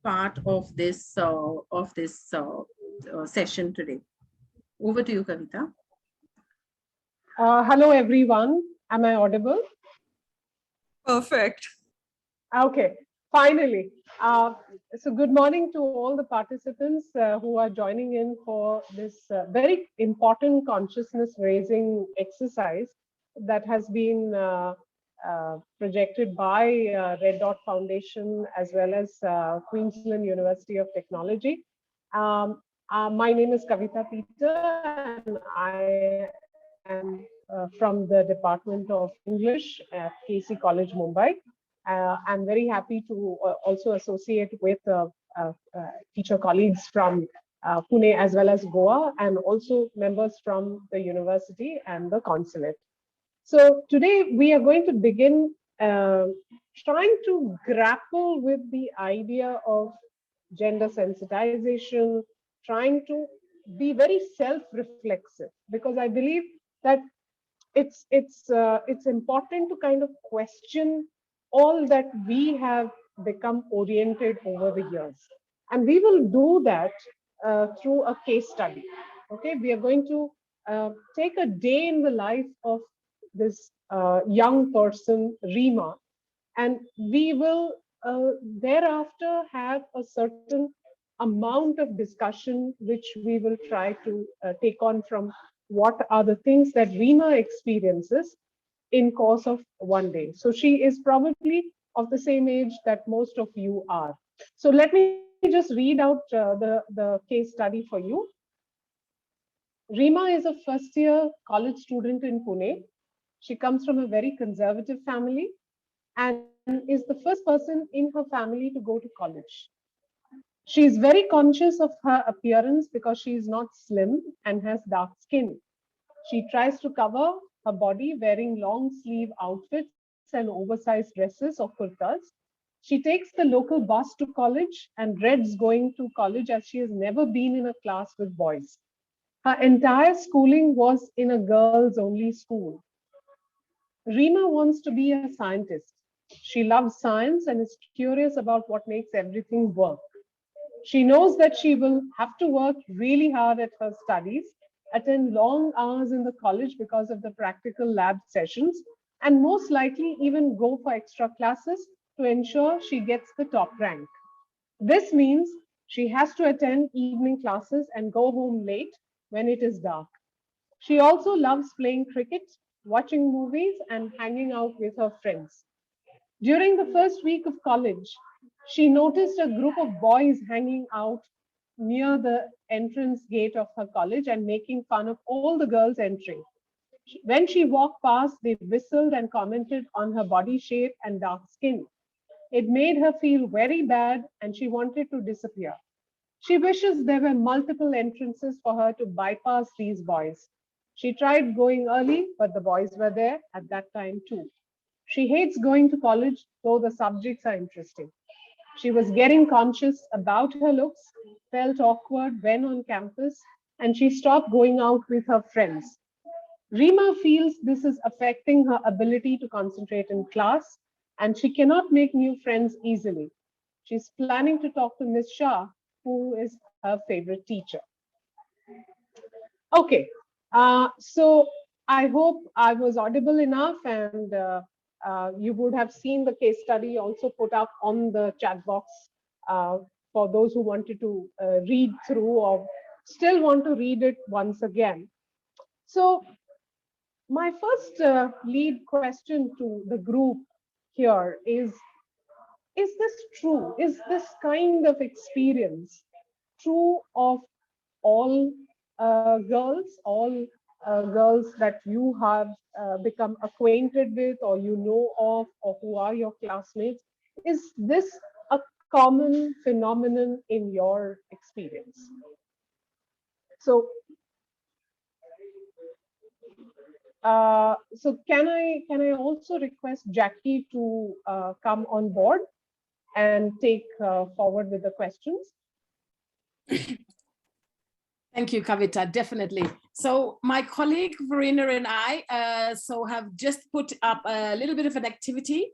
part of this session today. Over to you, Kavita. Hello, everyone. Am I audible? Perfect. Okay, finally. So good morning to all the participants who are joining in for this very important consciousness raising exercise that has been projected by Red Dot Foundation as well as Queensland University of Technology. My name is Kavita Peter, and I am from the Department of English at KC College, Mumbai. I'm very happy to also associate with teacher colleagues from Pune as well as Goa, and also members from the university and the consulate. So today we are going to begin trying to grapple with the idea of gender sensitization, trying to be very self-reflexive, because I believe that it's important to kind of question all that we have become oriented over the years. And we will do that through a case study. Okay, we are going to take a day in the life of this young person, Rima, and we will thereafter have a certain amount of discussion which we will try to take on from what are the things that Rima experiences in course of one day. So she is probably of the same age that most of you are. So let me just read out the case study for you. Rima is a first-year college student in Pune. She comes from a very conservative family. and is the first person in her family to go to college. She is very conscious of her appearance because she is not slim and has dark skin. She tries to cover her body wearing long sleeve outfits and oversized dresses or kurtas. She takes the local bus to college and dreads going to college as she has never been in a class with boys. Her entire schooling was in a girls only school. Reema wants to be a scientist. She loves science and is curious about what makes everything work. She knows that she will have to work really hard at her studies, attend long hours in the college because of the practical lab sessions, and most likely even go for extra classes to ensure she gets the top rank. This means she has to attend evening classes and go home late when it is dark. She also loves playing cricket, watching movies, and hanging out with her friends. During the first week of college, she noticed a group of boys hanging out near the entrance gate of her college and making fun of all the girls entering. When she walked past, they whistled and commented on her body shape and dark skin. It made her feel very bad and she wanted to disappear. She wishes there were multiple entrances for her to bypass these boys. She tried going early, but the boys were there at that time too. She hates going to college, though the subjects are interesting. She was getting conscious about her looks, felt awkward when on campus, and she stopped going out with her friends. Reema feels this is affecting her ability to concentrate in class, and she cannot make new friends easily. She's planning to talk to Ms. Shah, who is her favorite teacher. Okay, so I hope I was audible enough, and you would have seen the case study also put up on the chat box for those who wanted to read through or still want to read it once again. So my first lead question to the group here is this true? Is this kind of experience true of all girls that you have become acquainted with or you know of or who are your classmates? Is this a common phenomenon in your experience? So can I also request Jackie to come on board and take forward with the questions? Thank you, Kavita, definitely. So my colleague Verena and I have just put up a little bit of an activity,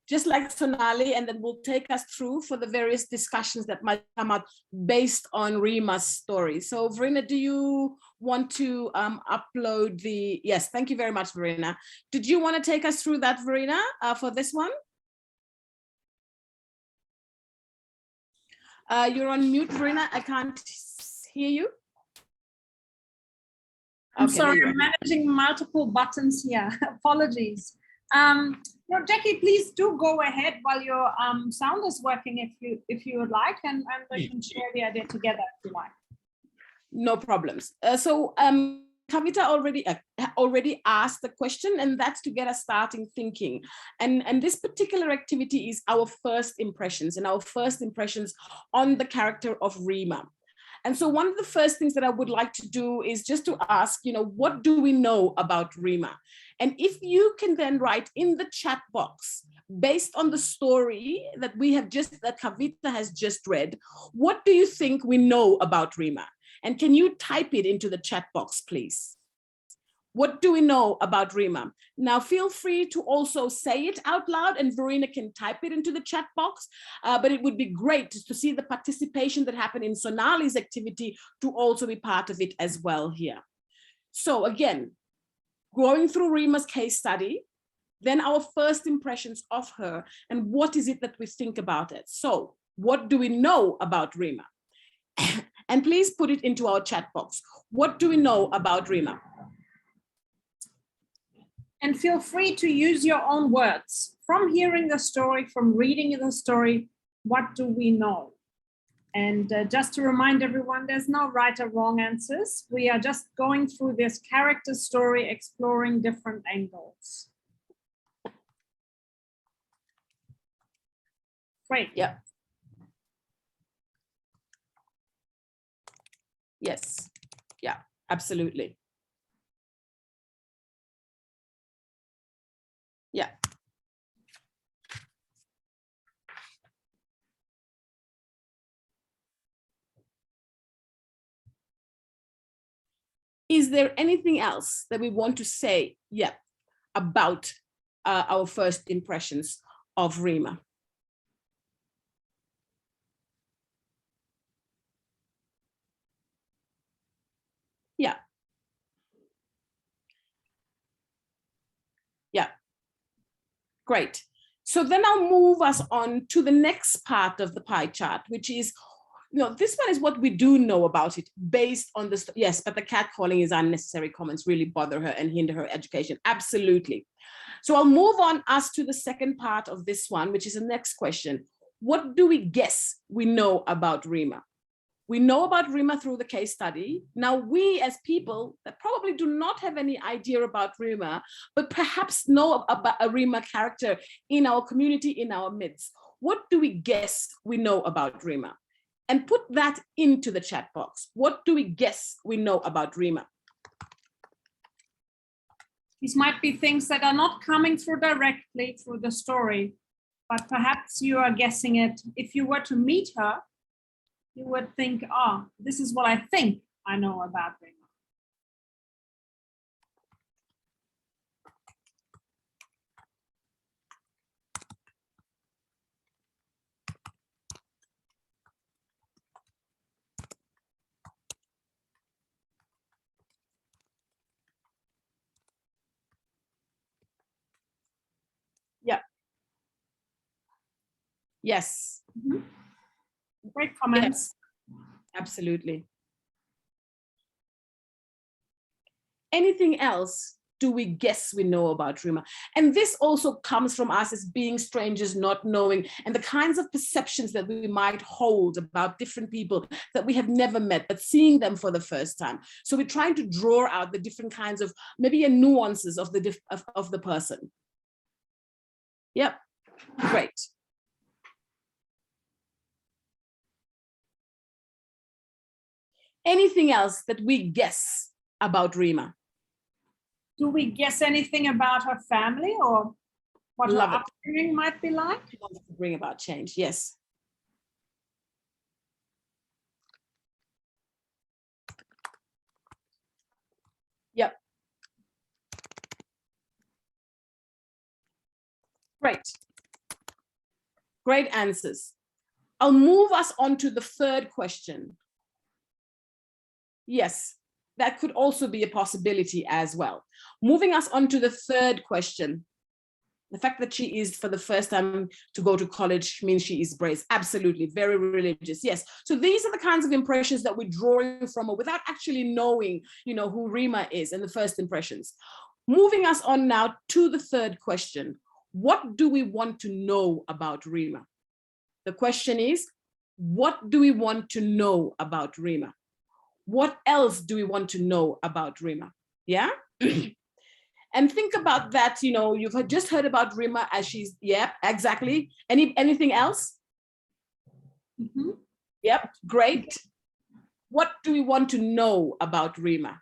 just like Sonali, and then we'll take us through for the various discussions that might come up based on Reema's story. So Verena, do you want to upload the, yes, thank you very much, Verena. Did you want to take us through that, Verena, for this one? You're on mute, Verena, I can't hear you. I'm Okay, sorry, I'm managing multiple buttons here. Apologies. No, Jackie, please do go ahead while your sound is working if you would like, and we can share the idea together if you like. No problems. Kavita already asked the question, and that's to get us starting thinking. And this particular activity is our first impressions on the character of Reema. And so one of the first things that I would like to do is just to ask, what do we know about Reema? And if you can then write in the chat box, based on the story that that Kavita has just read, what do you think we know about Reema? And can you type it into the chat box, please? What do we know about Reema? Now, feel free to also say it out loud, and Verena can type it into the chat box, but it would be great to see the participation that happened in Sonali's activity to also be part of it as well here. So again, going through Reema's case study, then our first impressions of her, and what is it that we think about it? So what do we know about Reema? And please put it into our chat box. What do we know about Reema? And feel free to use your own words. From hearing the story, from reading the story, what do we know? And just to remind everyone, there's no right or wrong answers. We are just going through this character story, exploring different angles. Great. Yeah. Yes. Yeah, absolutely. Yeah. Is there anything else that we want to say, about our first impressions of Rima? Yeah. Yeah. Great. So then I'll move us on to the next part of the pie chart, which is, this one is what we do know about it based on this. Yes, but the catcalling is unnecessary comments really bother her and hinder her education. Absolutely. So I'll move on us to the second part of this one, which is the next question. What do we guess we know about Rima? We know about Rima through the case study. Now we as people that probably do not have any idea about Rima, but perhaps know about a Rima character in our community, in our midst. What do we guess we know about Rima? And put that into the chat box. What do we guess we know about Rima? These might be things that are not coming through directly through the story, but perhaps you are guessing it. If you were to meet her, you would think, oh, this is what I think I know about Rima. Yeah. Yes. Mm-hmm. Great comments. Yes, absolutely. Anything else do we guess we know about Rima? And this also comes from us as being strangers, not knowing, and the kinds of perceptions that we might hold about different people that we have never met, but seeing them for the first time. So we're trying to draw out the different kinds of maybe nuances of the person. Yep, great. Anything else that we guess about Rima? Do we guess anything about her family or what her upbringing might be like? She wants to bring about change, yes. Yep. Great. Great answers. I'll move us on to the third question. Yes, that could also be a possibility as well. Moving us on to the third question. The fact that she is for the first time to go to college means she is brave. Absolutely, very religious. Yes. So these are the kinds of impressions that we're drawing from her without actually knowing, who Rima is and the first impressions. Moving us on now to the third question. What do we want to know about Rima? The question is, what do we want to know about Rima? What else do we want to know about Rima? Yeah. And think about that, you've just heard about Rima as she's, exactly. Anything else? Mm-hmm. Yep, great. What do we want to know about Rima?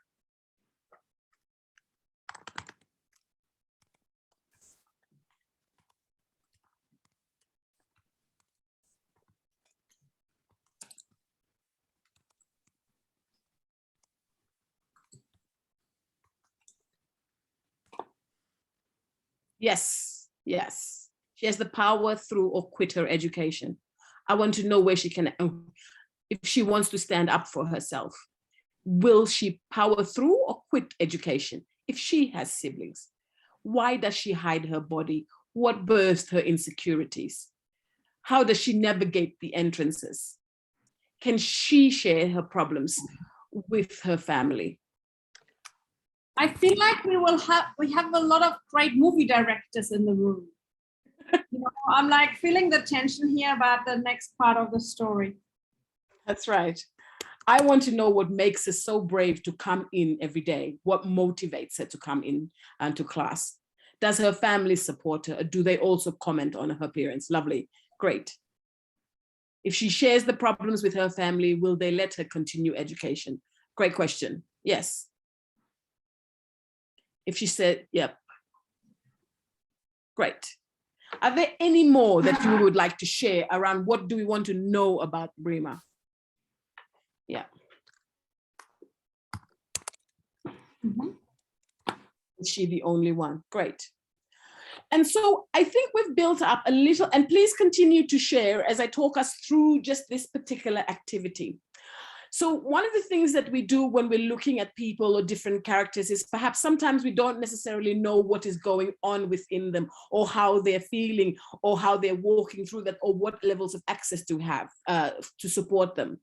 Yes, yes. She has the power through or quit her education. I want to know where she can, if she wants to stand up for herself. Will she power through or quit education if she has siblings? Why does she hide her body? What birthed her insecurities? How does she navigate the entrances? Can she share her problems with her family? I feel like we have a lot of great movie directors in the room. I'm like feeling the tension here about the next part of the story. That's right. I want to know what makes her so brave to come in every day. What motivates her to come in and to class? Does her family support her? Or do they also comment on her appearance? Lovely, great. If she shares the problems with her family, will they let her continue education? Great question. Yes. If she said, yep. Great. Are there any more that you would like to share around what do we want to know about Breema? Yeah. Is she the only one? Great. And so I think we've built up a little, and please continue to share as I talk us through just this particular activity. So one of the things that we do when we're looking at people or different characters is perhaps sometimes we don't necessarily know what is going on within them, or how they're feeling, or how they're walking through that, or what levels of access to have to support them.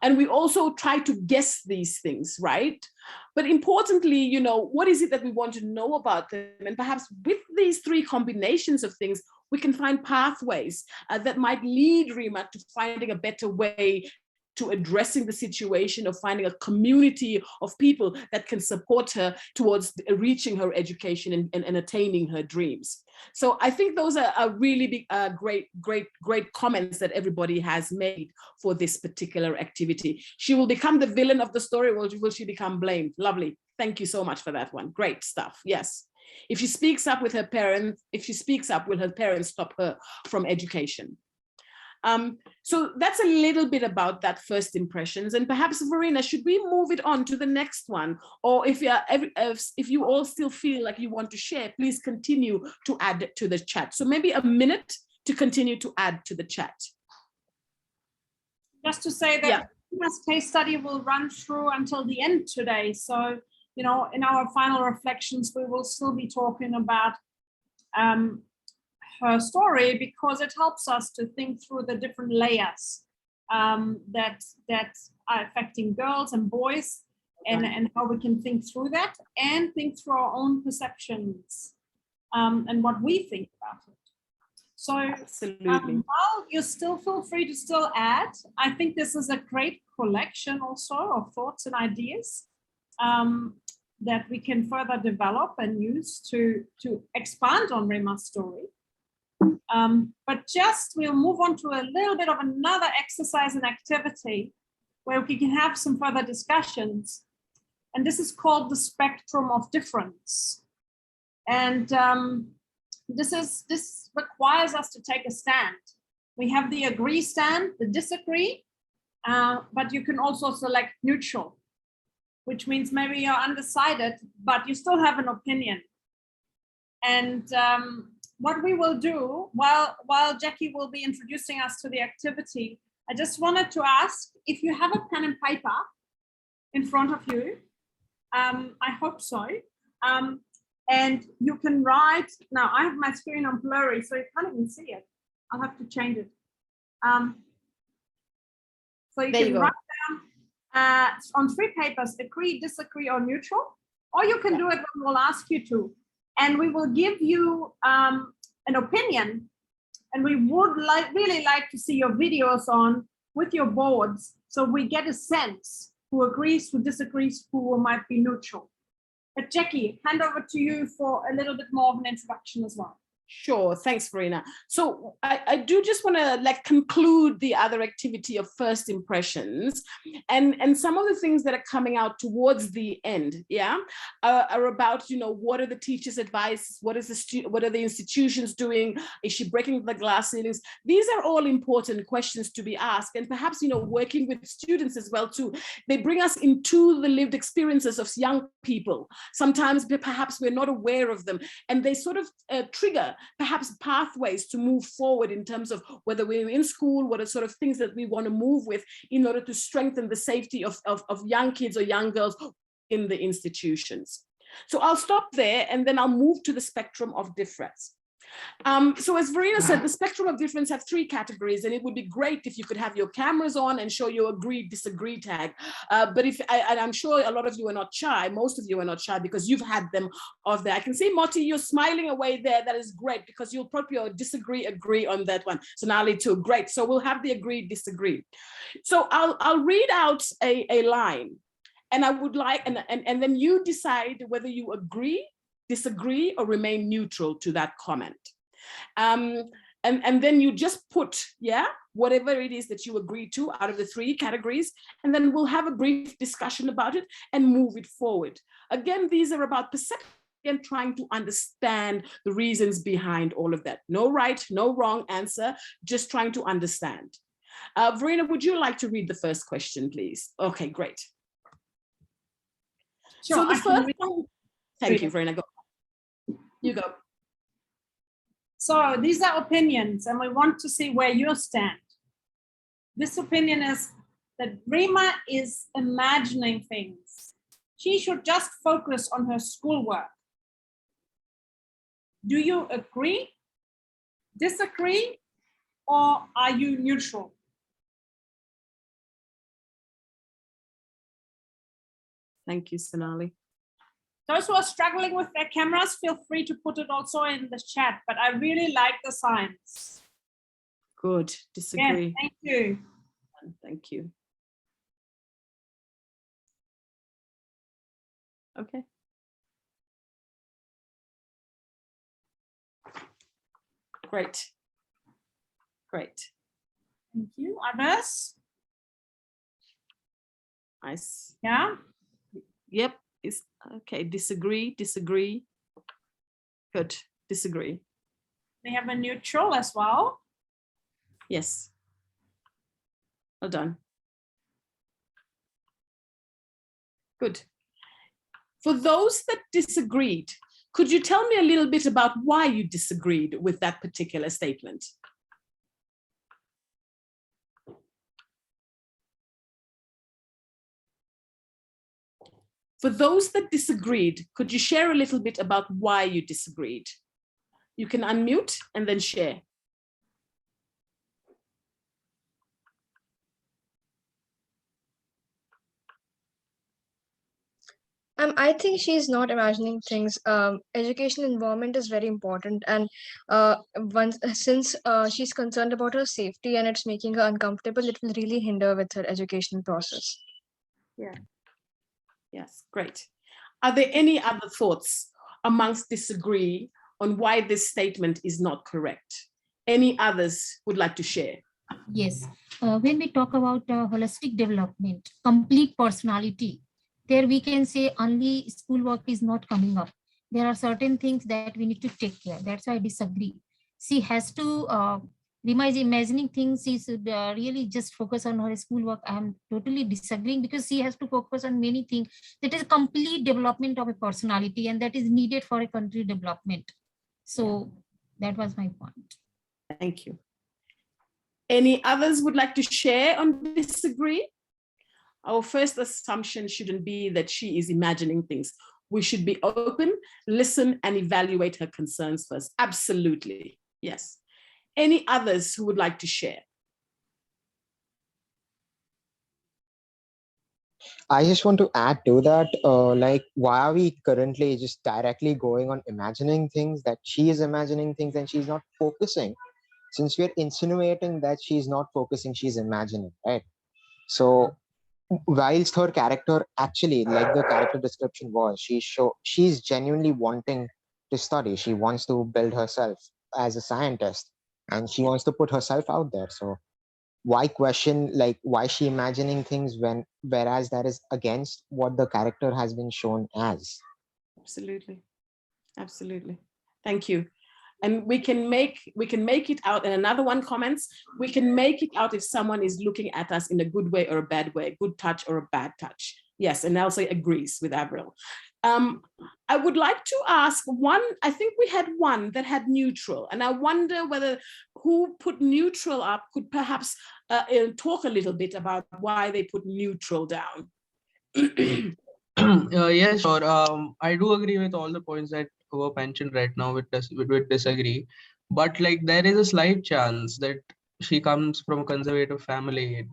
And we also try to guess these things, right? But importantly, you know, what is it that we want to know about them? And perhaps with these three combinations of things, we can find pathways that might lead Rima to finding a better way to addressing the situation, of finding a community of people that can support her towards reaching her education and attaining her dreams. So I think those are really big, great comments that everybody has made for this particular activity. She will become the villain of the story, or will she become blamed? Lovely. Thank you so much for that one. Great stuff. Yes. If she speaks up with her parents, will her parents stop her from education? So that's a little bit about that first impressions. And perhaps, Verena, should we move it on to the next one? Or if you all still feel like you want to share, please continue to add to the chat. So maybe a minute to continue to add to the chat. Just to say that this case study will run through until the end today. So, you know, in our final reflections, we will still be talking about her story, because it helps us to think through the different layers that are affecting girls and boys, and how we can think through that and think through our own perceptions and what we think about it. So while you still feel free to still add, I think this is a great collection also of thoughts and ideas that we can further develop and use to expand on Rima's story. But we'll move on to a little bit of another exercise and activity where we can have some further discussions. And this is called the spectrum of difference. And this requires us to take a stand. We have the agree stand, the disagree, but you can also select neutral, which means maybe you're undecided, but you still have an opinion. And what we will do, while Jackie will be introducing us to the activity, I just wanted to ask if you have a pen and paper in front of you. I hope so. And you can write, now I have my screen on blurry, so you can't even see it. I'll have to change it. So you can write down on 3 papers, agree, disagree, or neutral, or you can do it when we'll ask you to. And we will give you an opinion, and we would really like to see your videos on with your boards, so we get a sense who agrees, who disagrees, who might be neutral. But Jackie, hand over to you for a little bit more of an introduction as well. Sure, thanks, Verena. So I do just want to conclude the other activity of first impressions, and some of the things that are coming out towards the end, are about, what are the teachers' advice? What are the institutions doing? Is she breaking the glass ceilings? These are all important questions to be asked, and perhaps, working with students as well too. They bring us into the lived experiences of young people. Sometimes perhaps we're not aware of them, and they sort of trigger perhaps pathways to move forward in terms of whether we're in school, what are sort of things that we want to move with in order to strengthen the safety of young kids or young girls in the institutions. So I'll stop there, and then I'll move to the spectrum of difference. So as Verena said, the spectrum of difference have 3 categories, and it would be great if you could have your cameras on and show your agree, disagree tag. But I'm sure a lot of you are not shy, most of you are not shy because you've had them off there. I can see Moti, you're smiling away there. That is great, because you'll put your disagree, agree on that one. So Sonali too, great. So we'll have the agree, disagree. So I'll read out a line, and I would like, and then you decide whether you agree, disagree, or remain neutral to that comment. And then you just put, whatever it is that you agree to out of the 3 categories, and then we'll have a brief discussion about it and move it forward. Again, these are about perception and trying to understand the reasons behind all of that. No right, no wrong answer, just trying to understand. Verena, would you like to read the first question, please? Okay, great. Sure, So the first one, thank you, Verena, go. You go. So these are opinions, and we want to see where you stand. This opinion is that Rima is imagining things. She should just focus on her schoolwork. Do you agree, disagree, or are you neutral? Thank you, Sonali. Those who are struggling with their cameras, feel free to put it also in the chat, but I really like the signs. Good, disagree. Yeah, thank you. Thank you. Okay. Great. Great. Thank you. Others? Nice. Yeah. Yep. Is okay. Disagree. Disagree. Good. Disagree. We have a neutral as well. Yes. Well done. Good. For those that disagreed, could you tell me a little bit about why you disagreed with that particular statement? For those that disagreed, could you share a little bit about why you disagreed? You can unmute and then share. I think she's not imagining things. Education environment is very important, and since she's concerned about her safety and it's making her uncomfortable, it will really hinder with her education process. Yeah. Yes, great. Are there any other thoughts amongst disagree on why this statement is not correct? Any others would like to share? Yes. When we talk about holistic development, complete personality, there we can say only schoolwork is not coming up. There are certain things that we need to take care. That's why I disagree. She has to imagining things. She should really just focus on her schoolwork. I'm totally disagreeing because she has to focus on many things. That is complete development of a personality, and that is needed for a country development. So that was my point. Thank you. Any others would like to share on disagree? Our first assumption shouldn't be that she is imagining things. We should be open, listen, and evaluate her concerns first. Absolutely, yes. Any others who would like to share? I just want to add to that, like, why are we currently just directly going on imagining things, that she is imagining things and she's not focusing? Since we're insinuating that she's not focusing, she's imagining, right? So whilst her character actually, like the character description was, she's genuinely wanting to study. She wants to build herself as a scientist and she wants to put herself out there. So why question, like, why is she imagining things whereas that is against what the character has been shown as? Absolutely. Absolutely. Thank you. And we can make it out. And another one comments, we can make it out if someone is looking at us in a good way or a bad way, a good touch or a bad touch. Yes, and Elsa agrees with Avril. I would like to ask one, I think we had one that had neutral, and I wonder whether who put neutral up could perhaps talk a little bit about why they put neutral down. Yes, sure. I do agree with all the points that were mentioned right now with disagree, but like there is a slight chance that she comes from a conservative family.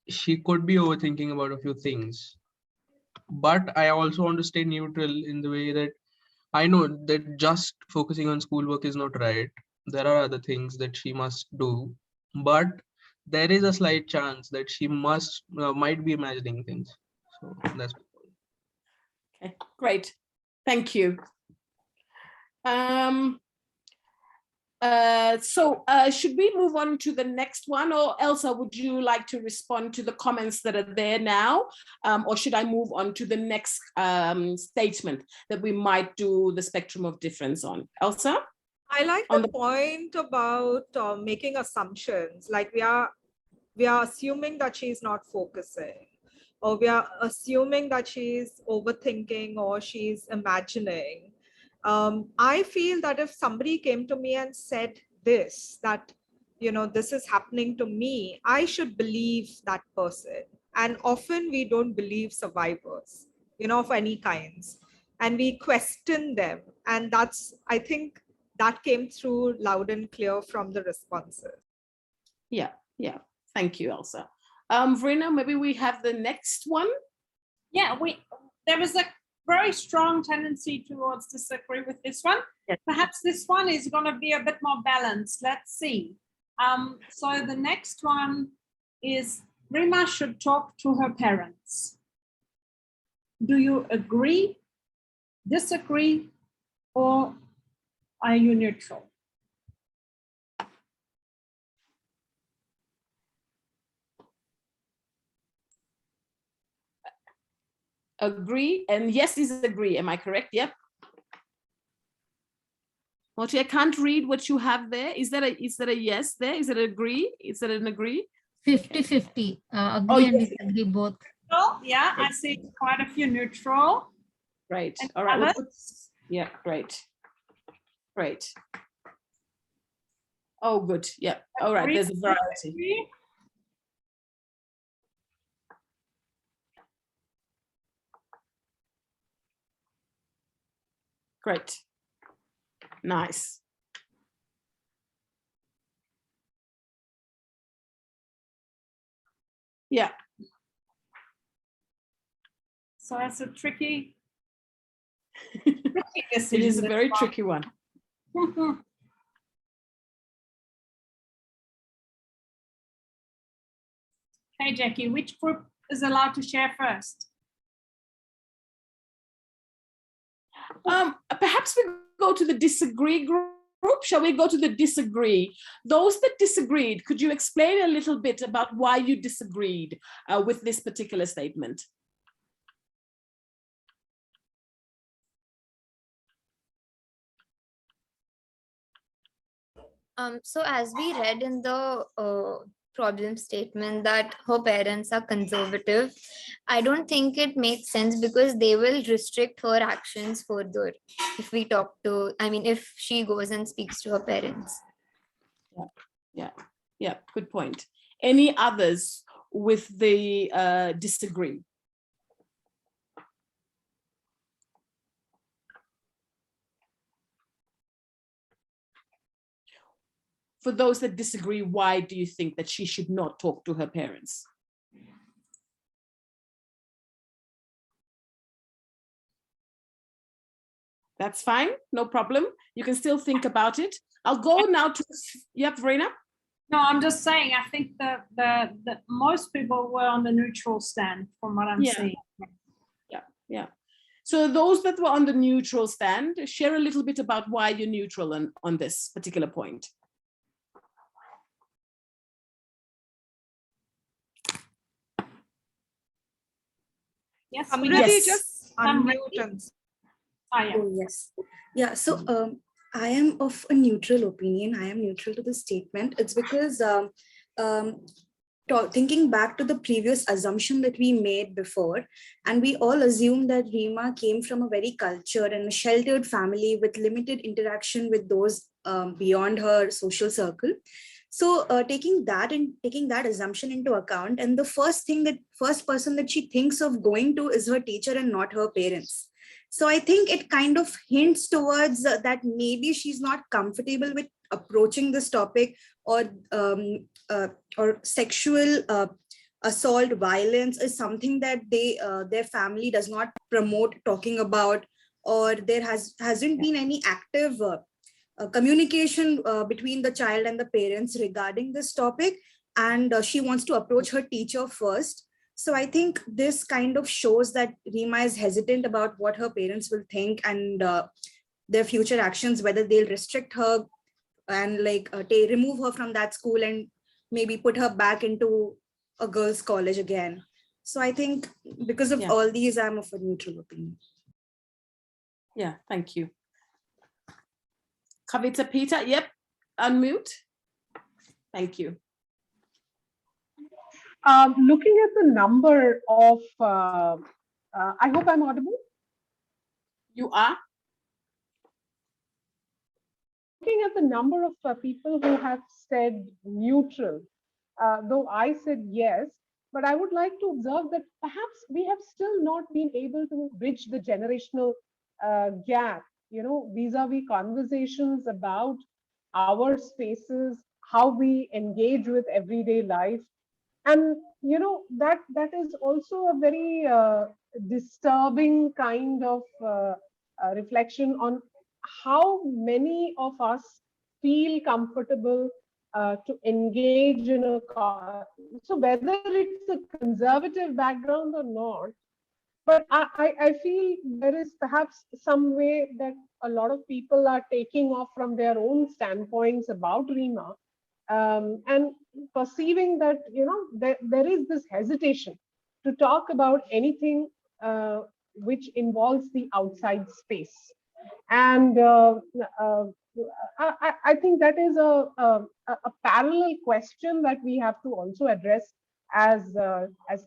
She could be overthinking about a few things, but I also want to stay neutral in the way that I know that just focusing on schoolwork is not right. There are other things that she must do, but there is a slight chance that she might be imagining things. So that's okay, great. Thank you. Should we move on to the next one, or Elsa, would you like to respond to the comments that are there now? Or should I move on to the next statement that we might do the spectrum of difference on? Elsa? I like the point about making assumptions, like we are assuming that she's not focusing, or we are assuming that she's overthinking or she's imagining. I feel that if somebody came to me and said this, that, you know, this is happening to me, I should believe that person. And often we don't believe survivors, you know, of any kinds, and we question them. And that's, I think that came through loud and clear from the responses. Yeah, yeah. Thank you, Elsa. Verena, maybe we have the next one. Yeah, there was a very strong tendency towards disagree with this one. Yes. Perhaps this one is going to be a bit more balanced. Let's see. So the next one is Rima should talk to her parents. Do you agree, disagree, or are you neutral? Agree, and yes is agree. Am I correct? Yep. Moti, I can't read what you have there. Is that a yes there? Is it agree? Is that an agree? 50-50. Agree and disagree both. Yeah, I see quite a few neutral. Right. And all right. yeah, great. Great. Oh, good. Yeah. All right. There's a variety. Great. Nice. Yeah. So that's a tricky It is a very tricky one. Hey, Jackie, which group is allowed to share first? Perhaps we go to the disagree group. Shall we go to the disagree? Those that disagreed, could you explain a little bit about why you disagreed with this particular statement? So as we read in the problem statement that her parents are conservative, I don't think it makes sense because they will restrict her actions further if we talk to, I mean, if she goes and speaks to her parents. Yeah, good point. Any others with the disagree? For those that disagree, why do you think that she should not talk to her parents? That's fine, no problem. You can still think about it. I'll go now to, yep, Verena? No, I'm just saying, I think that most people were on the neutral stand from what I'm seeing. Yeah. So those that were on the neutral stand, share a little bit about why you're neutral on this particular point. Yes, Amriti, just unmute and... Oh, yes. Yeah, so I am of a neutral opinion. I am neutral to the statement. It's because thinking back to the previous assumption that we made before, and we all assumed that Rima came from a very cultured and sheltered family with limited interaction with those beyond her social circle. So taking that assumption into account, and the first person that she thinks of going to is her teacher and not her parents. So I think it kind of hints towards that maybe she's not comfortable with approaching this topic, or sexual assault, violence is something that their family does not promote talking about, or there hasn't been any active communication between the child and the parents regarding this topic, and she wants to approach her teacher first. So I think this kind of shows that Rima is hesitant about what her parents will think and their future actions, whether they'll restrict her and like remove her from that school and maybe put her back into a girls' college again. So I think because of all these, I'm of a neutral opinion. Yeah, thank you. Kavita, Peter, yep, unmute. Thank you. Looking at the number of, I hope I'm audible. You are? Looking at the number of people who have said neutral, though I said yes, but I would like to observe that perhaps we have still not been able to bridge the generational gap, you know, vis-a-vis conversations about our spaces, how we engage with everyday life. And, you know, that is also a very disturbing kind of reflection on how many of us feel comfortable to engage in a, so whether it's a conservative background or not, but I feel there is perhaps some way that a lot of people are taking off from their own standpoints about Rima, and perceiving that, you know, there is this hesitation to talk about anything which involves the outside space. And I think that is a parallel question that we have to also address as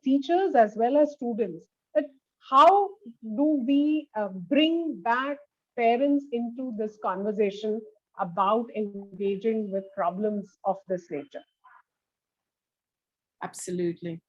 teachers as well as students. That how do we bring back parents into this conversation about engaging with problems of this nature? Absolutely.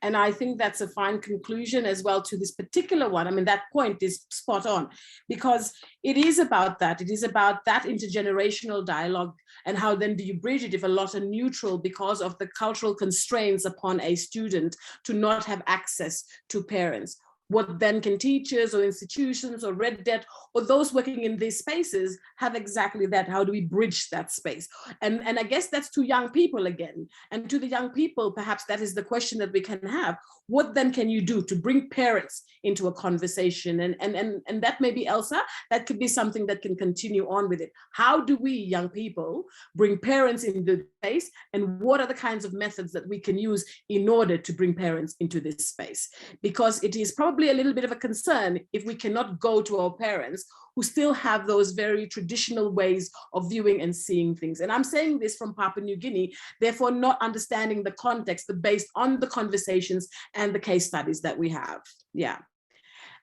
And I think that's a fine conclusion as well to this particular one. I mean, that point is spot on, because it is about that. It is about that intergenerational dialogue, and how then do you bridge it if a lot are neutral because of the cultural constraints upon a student to not have access to parents. What then can teachers or institutions or Red Debt or those working in these spaces have exactly that? How do we bridge that space? And I guess that's to young people again. And to the young people, perhaps that is the question that we can have. What then can you do to bring parents into a conversation? And that may be, Elsa, that could be something that can continue on with it. How do we, young people, bring parents into the space? And what are the kinds of methods that we can use in order to bring parents into this space? Because it is probably a little bit of a concern if we cannot go to our parents who still have those very traditional ways of viewing and seeing things. And I'm saying this from Papua New Guinea, therefore not understanding the context based on the conversations and the case studies that we have. Yeah.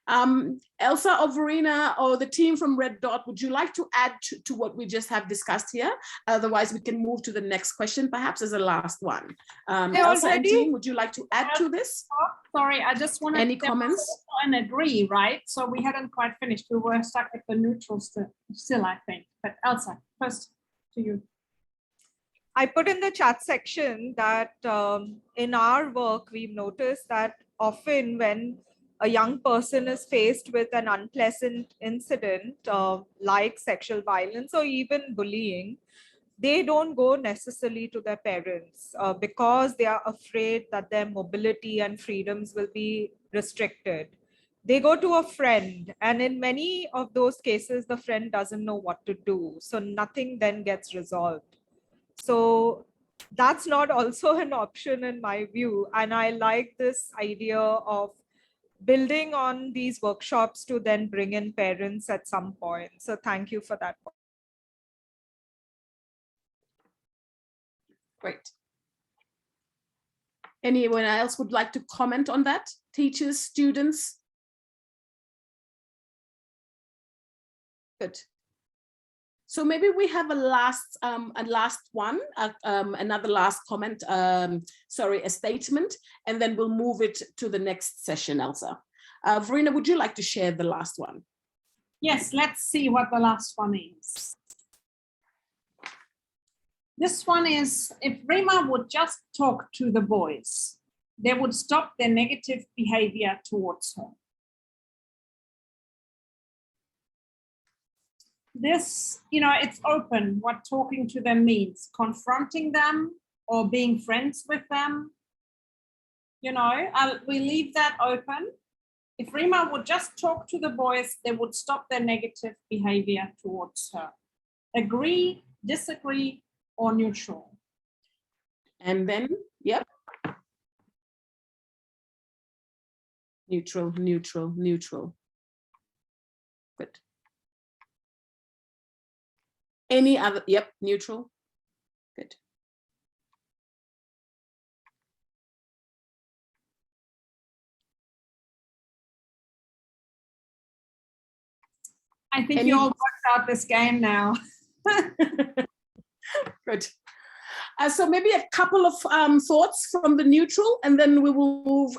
Elsa or Verena or the team from Red Dot, would you like to add to what we just have discussed here? Otherwise, we can move to the next question, perhaps as a last one. Elsa and team, would you like to add to this? Sorry, I just wanted any comments and agree, right? So we hadn't quite finished. We were stuck at the neutral still, I think. But Elsa, first to you. I put in the chat section that in our work, we've noticed that often when a young person is faced with an unpleasant incident like sexual violence or even bullying, they don't go necessarily to their parents because they are afraid that their mobility and freedoms will be restricted. They go to a friend, and in many of those cases, the friend doesn't know what to do. So nothing then gets resolved. So that's not also an option in my view. And I like this idea of building on these workshops to then bring in parents at some point. So thank you for that. Great. Anyone else would like to comment on that? Teachers, students? Good. So maybe we have a last one, another last comment, sorry, a statement, and then we'll move it to the next session, Elsa. Verena, would you like to share the last one? Yes, let's see what the last one is. This one is, if Rima would just talk to the boys, they would stop their negative behavior towards her. This, you know, it's open what talking to them means, confronting them or being friends with them. You know, we leave that open. If Rima would just talk to the boys, they would stop their negative behavior towards her. Agree, disagree, or neutral. And then, yep. Neutral, neutral, neutral. Good. Any other, yep, neutral. Good. I think you all worked out this game now. Good. So maybe a couple of thoughts from the neutral, and then we will move.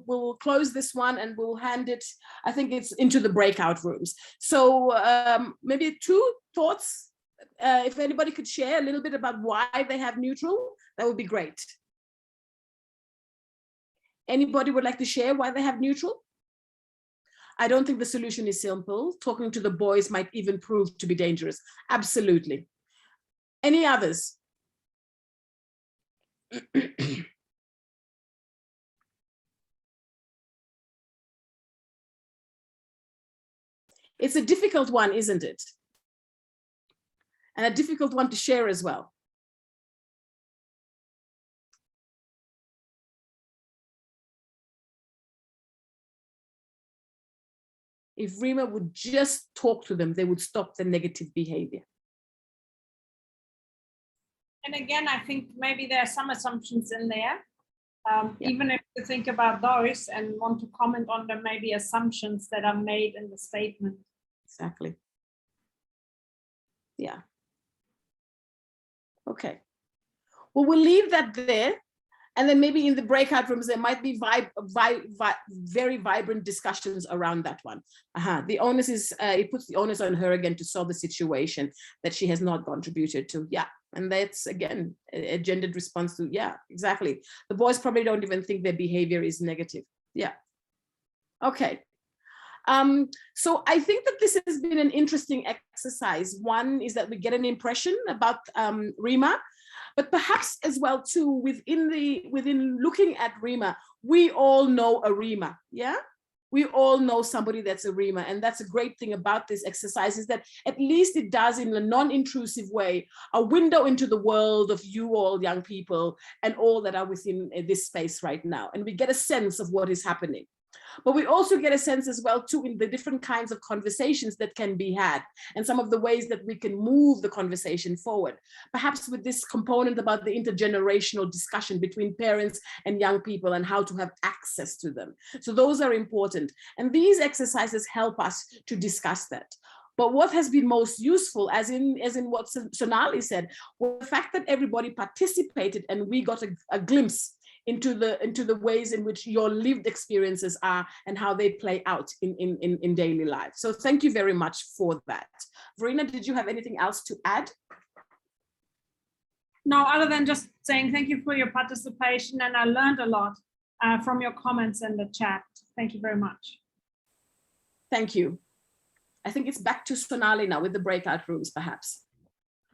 We'll close this one, and we'll hand it. I think it's into the breakout rooms. So maybe 2 thoughts. If anybody could share a little bit about why they have neutral, that would be great. Anybody would like to share why they have neutral? I don't think the solution is simple. Talking to the boys might even prove to be dangerous. Absolutely. Any others? It's a difficult one, isn't it? And a difficult one to share as well. If Rima would just talk to them, they would stop the negative behavior. And again, I think maybe there are some assumptions in there. Even if you think about those and want to comment on them, maybe assumptions that are made in the statement. Exactly. Yeah. Okay. Well, we'll leave that there. And then maybe in the breakout rooms, there might be very vibrant discussions around that one. The onus is, it puts the onus on her again to solve the situation that she has not contributed to. Yeah. And that's, again, a gendered response to, yeah, exactly. The boys probably don't even think their behavior is negative. Yeah. Okay. So I think that this has been an interesting exercise. One is that we get an impression about Rima, but perhaps as well too, within looking at Rima, we all know a Rima, yeah? We all know somebody that's a Rima, and that's a great thing about this exercise, is that at least it does, in a non-intrusive way, a window into the world of you all young people and all that are within this space right now. And we get a sense of what is happening. But we also get a sense as well too in the different kinds of conversations that can be had and some of the ways that we can move the conversation forward. Perhaps with this component about the intergenerational discussion between parents and young people and how to have access to them. So those are important. And these exercises help us to discuss that. But what has been most useful, as in what Sonali said, was the fact that everybody participated and we got a glimpse into the ways in which your lived experiences are and how they play out in daily life. So thank you very much for that. Verena, did you have anything else to add? No, other than just saying thank you for your participation, and I learned a lot from your comments in the chat. Thank you very much. Thank you. I think it's back to Sonali now with the breakout rooms, perhaps.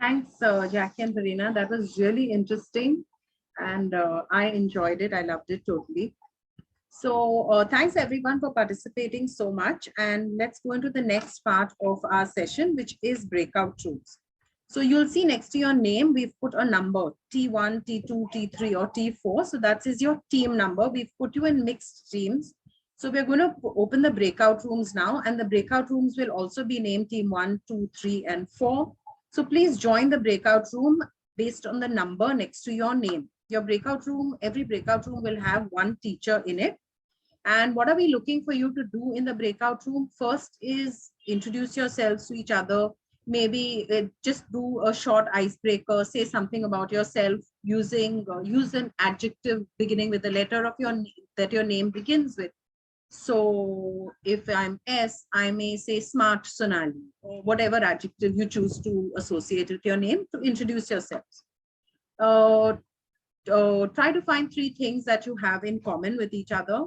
Thanks, Jackie and Verena. That was really interesting. And I enjoyed it. I loved it totally. So thanks everyone for participating so much. And let's go into the next part of our session, which is breakout rooms. So you'll see next to your name, we've put a number, T1, T2, T3, or T4. So that is your team number. We've put you in mixed teams. So we're going to open the breakout rooms now. And the breakout rooms will also be named team 1, 2, 3, and 4. So please join the breakout room based on the number next to your name. Your breakout room, every breakout room will have one teacher in it. And what are we looking for you to do in the breakout room? First is introduce yourselves to each other. Maybe just do a short icebreaker, say something about yourself use an adjective beginning with the letter of your name that your name begins with. So if I'm S, I may say smart Sonali, or whatever adjective you choose to associate with your name to introduce yourselves. Try to find 3 things that you have in common with each other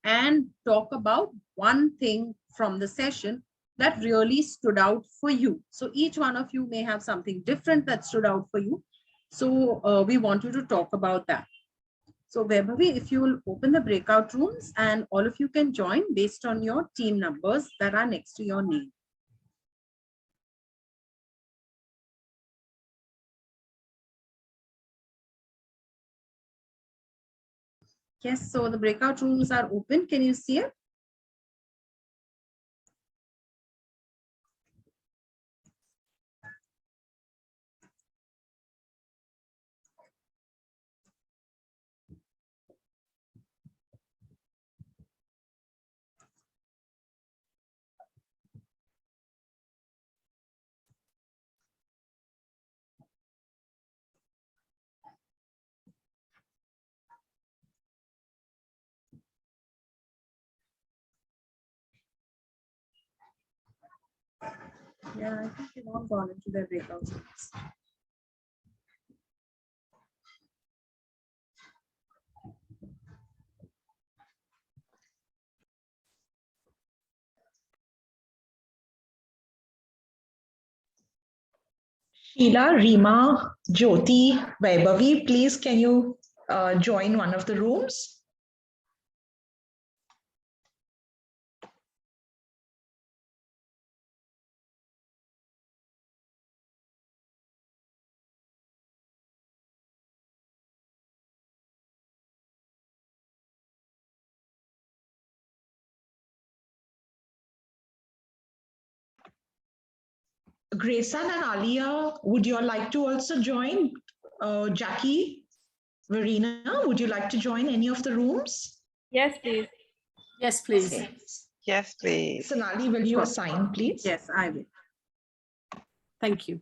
and talk about one thing from the session that really stood out for you. So each one of you may have something different that stood out for you. So we want you to talk about that. So Vaibhavi, if you will open the breakout rooms and all of you can join based on your team numbers that are next to your name. Yes, so the breakout rooms are open. Can you see it? Yeah, I think they've all gone into their breakout rooms. Sheila, Rima, Jyoti, Vaibhavi, please can you join one of the rooms? Grayson and Alia, would you like to also join? Jackie, Verena, would you like to join any of the rooms? Yes, please. Yes, please. Okay. Yes, please. Sonali, will you assign, please? Yes, I will. Thank you.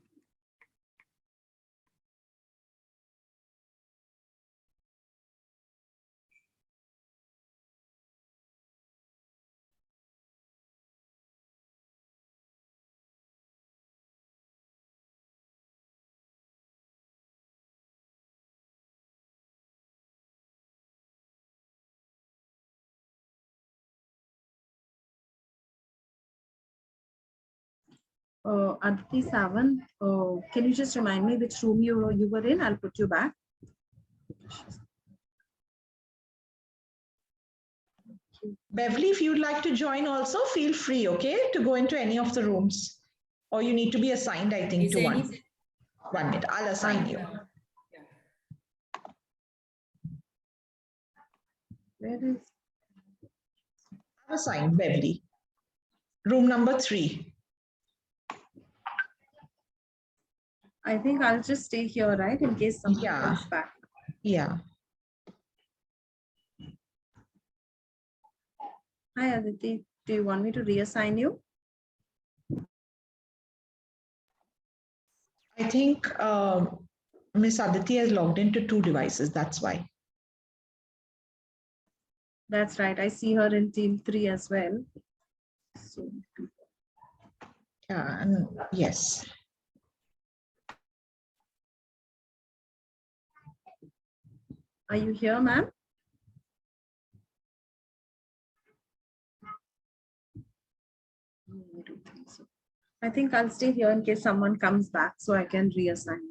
Aditi Savan, can you just remind me which room you were in? I'll put you back. Beverly, if you'd like to join also, feel free, okay, to go into any of the rooms. Or you need to be assigned, I think, to one. 1 minute, I'll assign you. Where is? I've assigned Beverly. Room number 3. I think I'll just stay here, right, in case someone comes back. Yeah. Hi, Aditi. Do you want me to reassign you? I think Miss Aditi has logged into 2 devices. That's why. That's right. I see her in team 3 as well. So, yeah, and yes. Are you here, ma'am? I don't think so. I think I'll stay here in case someone comes back so I can reassign them.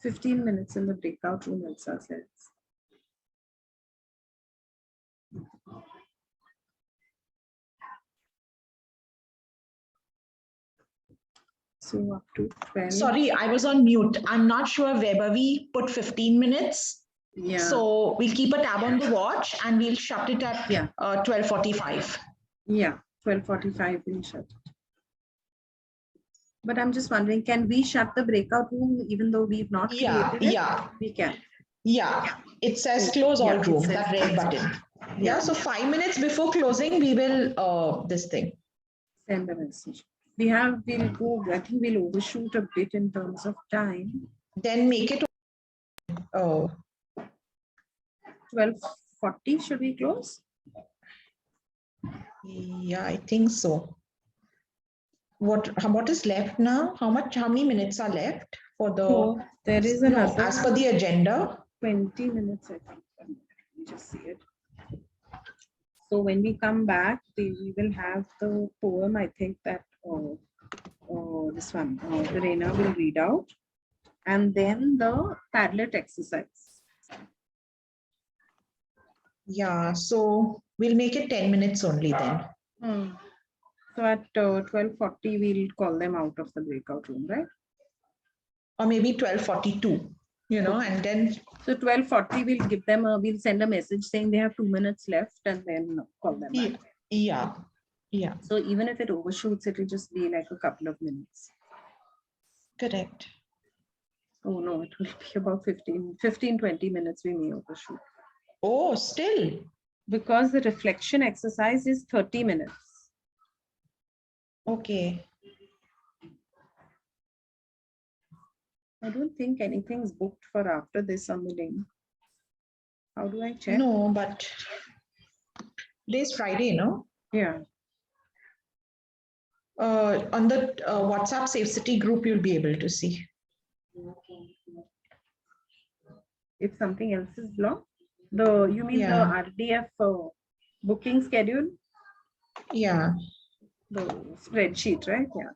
"15 minutes in the breakout room," Elsa says. So up to 12. Sorry, I was on mute. I'm not sure whether we put 15 minutes. Yeah. So we'll keep a tab on the watch and we'll shut it at 12:45. Yeah, 12:45 we'll shut it. But I'm just wondering, can we shut the breakout room even though we've not created it? Yeah. We can. Yeah, it says close all room, that red button. Yeah, so 5 minutes before closing, we will this thing. Send a message. We'll go, I think we'll overshoot a bit in terms of time. Then make it 12:40, should we close? Yeah, I think so. What is left now? How many minutes are left for the? No, there is another. No, as per the agenda. 20 minutes, I think. Let me just see it. So when we come back, we will have the poem, I think that this one, Verena will read out. And then the Padlet exercise. Yeah, so we'll make it 10 minutes only then. So at 12:40, we'll call them out of the breakout room, right? Or maybe 12:42, and then. So 12:40, we'll give them we'll send a message saying they have 2 minutes left and then call them back. Yeah. Yeah. So even if it overshoots, it'll just be like a couple of minutes. Correct. Oh no, it will be about 20 minutes we may overshoot. Oh, still. Because the reflection exercise is 30 minutes. Okay. I don't think anything's booked for after this on the link. How do I check? No, but today's Friday, no? Yeah. On the WhatsApp Safe City group, you'll be able to see. If something else is blocked? You mean the RDF booking schedule? Yeah. The spreadsheet, right? Yeah.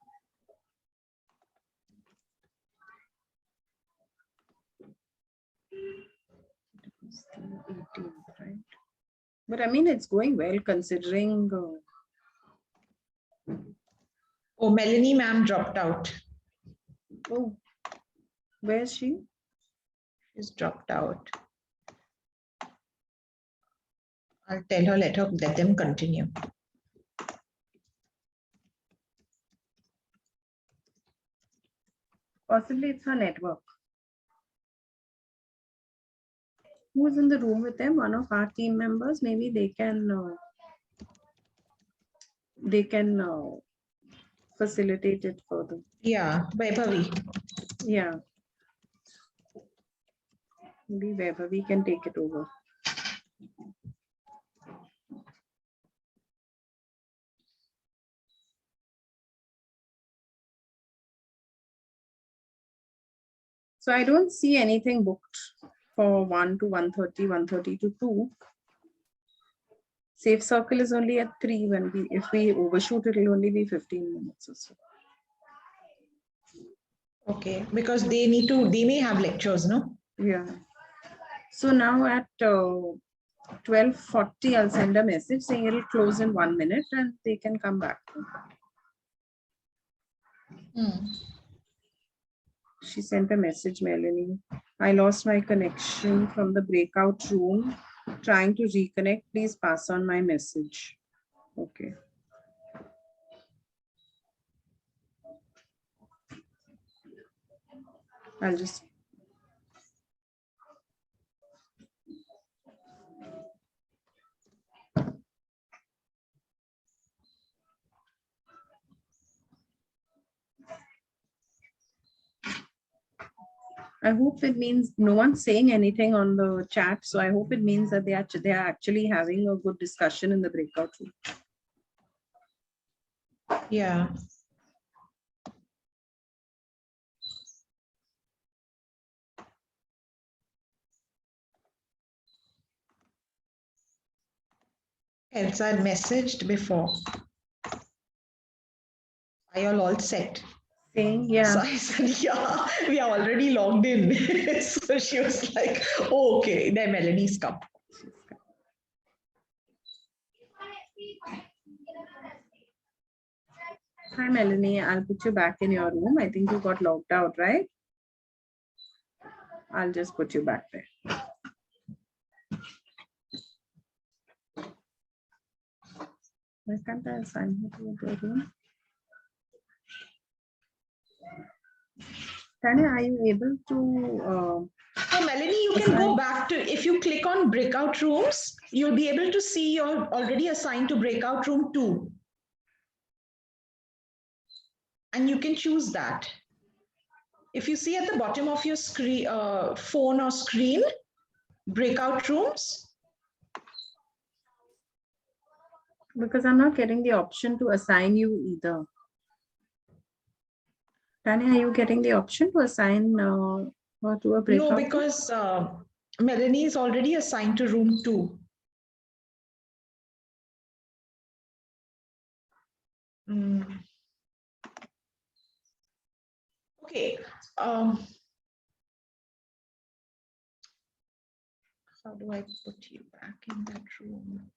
Right? But I mean, it's going well considering. Oh, Melanie ma'am dropped out. Oh, where's she? She's dropped out. I'll tell her, let them continue. Possibly it's her network. Who's in the room with them? One of our team members. Maybe they can facilitate it further. Yeah, Vaibhavi. Yeah. Maybe Vaibhavi can take it over. So I don't see anything booked for 1 to 1:30, 1:30 to 2. Safe circle is only at 3. If we overshoot, it will only be 15 minutes or so. Okay, because they may have lectures, no? Yeah. So now at 12:40, I'll send a message saying it'll close in 1 minute and they can come back. She sent a message, Melanie. I lost my connection from the breakout room. Trying to reconnect. Please pass on my message. Okay. I'll just. I hope it means no one's saying anything on the chat. So I hope it means that they are actually having a good discussion in the breakout room. Yeah. Elsa had messaged before. Are you all set? Saying, yeah. So I said, yeah, we are already logged in. So she was like, oh, okay, then Melanie's come. Hi, Melanie. I'll put you back in your room. I think you got logged out, right? I'll just put you back there. Why can't I assign you to your room? Tanya, are you able to? So Melanie, you can go back to, if you click on breakout rooms, you'll be able to see you're already assigned to breakout room 2. And you can choose that. If you see at the bottom of your screen, phone or screen, breakout rooms. Because I'm not getting the option to assign you either. Tanya, are you getting the option to assign her to a breakout? No, because Melanie is already assigned to room 2. Okay. How do I put you back in that room?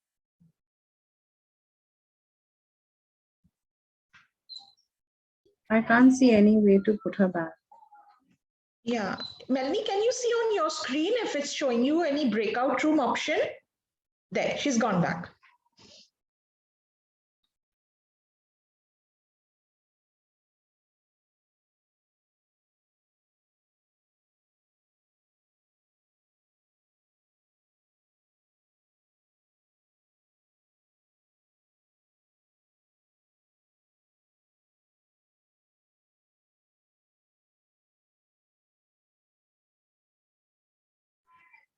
I can't see any way to put her back. Yeah. Melanie, can you see on your screen if it's showing you any breakout room option? There, she's gone back.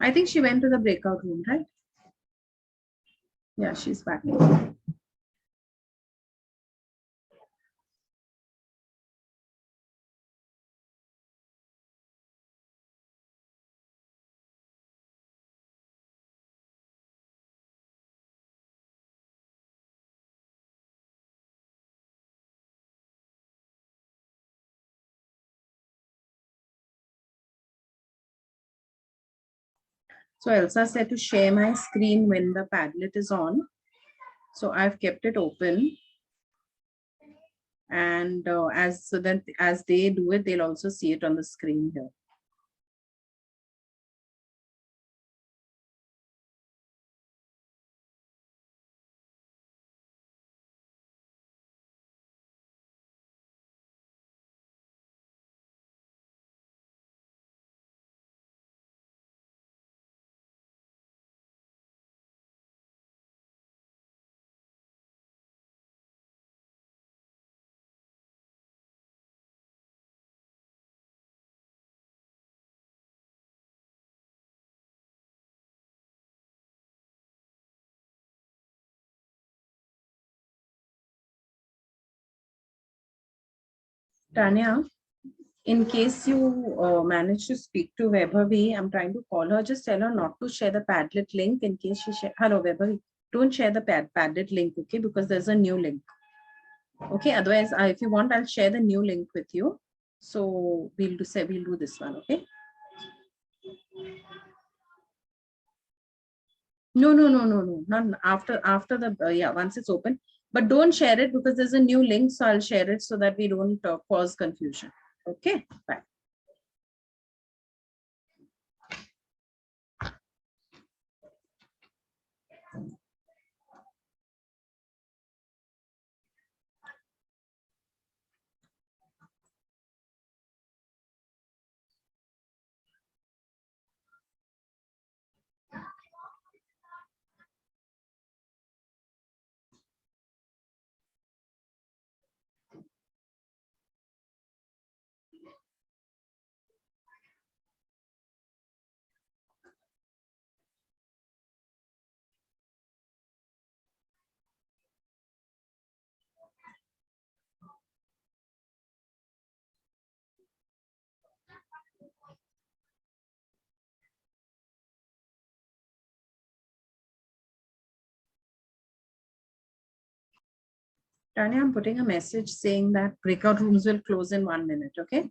I think she went to the breakout room, right? Yeah, she's back. So Elsa said to share my screen when the Padlet is on. So I've kept it open. And as they do it, they'll also see it on the screen here. Tanya, in case you manage to speak to Vaibhavi, I'm trying to call her. Just tell her not to share the Padlet link in case she share. Hello, Vaibhavi. Don't share the Padlet link, okay? Because there's a new link. Okay. Otherwise, if you want, I'll share the new link with you. So we'll do this one, okay? No. Not after the yeah. Once it's open, but don't share it because there's a new link. So I'll share it so that we don't cause confusion. Okay. Bye. Tanya, I'm putting a message saying that breakout rooms will close in 1 minute, okay?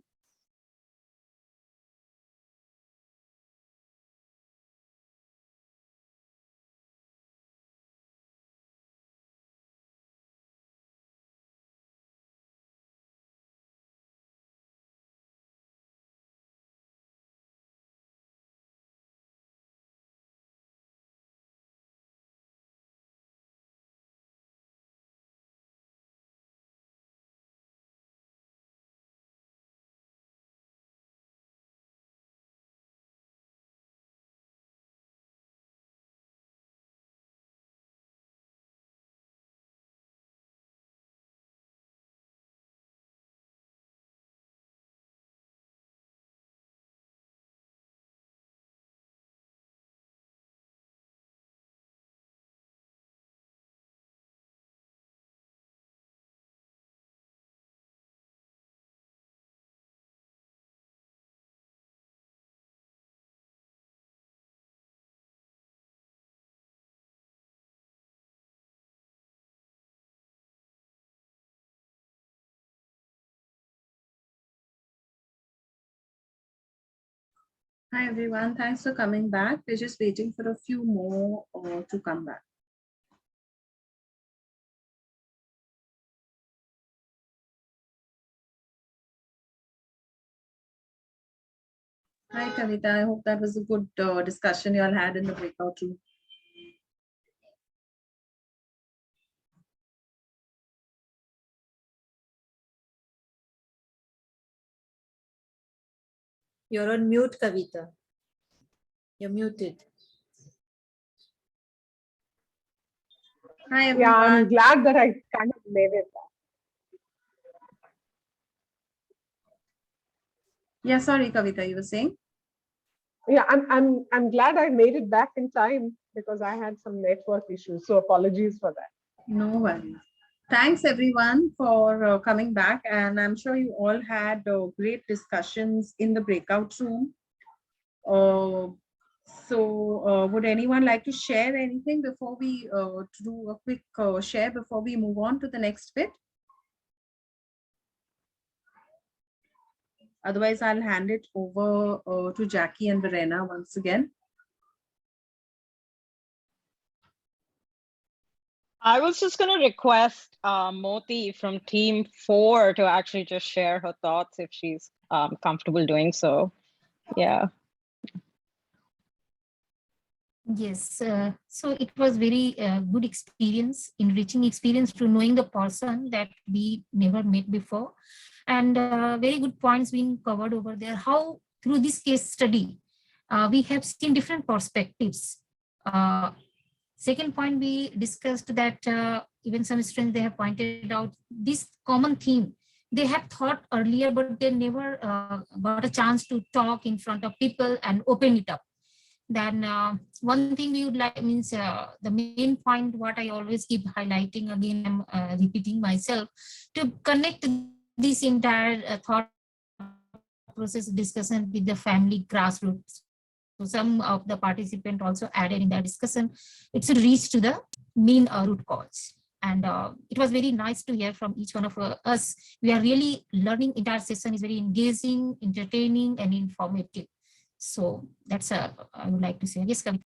Hi, everyone. Thanks for coming back. We're just waiting for a few more to come back. Hi, Kavita. I hope that was a good discussion you all had in the breakout room. You're on mute, Kavita. You're muted. Hi, everyone. Yeah, I'm glad that I kind of made it back. Yeah, sorry, Kavita, you were saying? Yeah, I'm glad I made it back in time because I had some network issues. So apologies for that. No worries. Thanks, everyone, for coming back. And I'm sure you all had great discussions in the breakout room. Would anyone like to share anything before we do a quick share before we move on to the next bit? Otherwise, I'll hand it over to Jackie and Verena once again. I was just going to request Moti from team 4 to actually just share her thoughts if she's comfortable doing so. Yeah. Yes, so it was very good experience, enriching experience to knowing the person that we never met before, and very good points being covered over there. How through this case study, we have seen different perspectives. Second point, we discussed that even some students, they have pointed out this common theme. They have thought earlier, but they never got a chance to talk in front of people and open it up. Then one thing we would like means the main point, what I always keep highlighting again, I'm repeating myself, to connect this entire thought process discussion with the family grassroots. So some of the participants also added in that discussion, it should reach to the main root cause. And it was very nice to hear from each one of us. We are really learning. Entire session is very engaging, entertaining, and informative. So that's I would like to say. Yes, Kavita.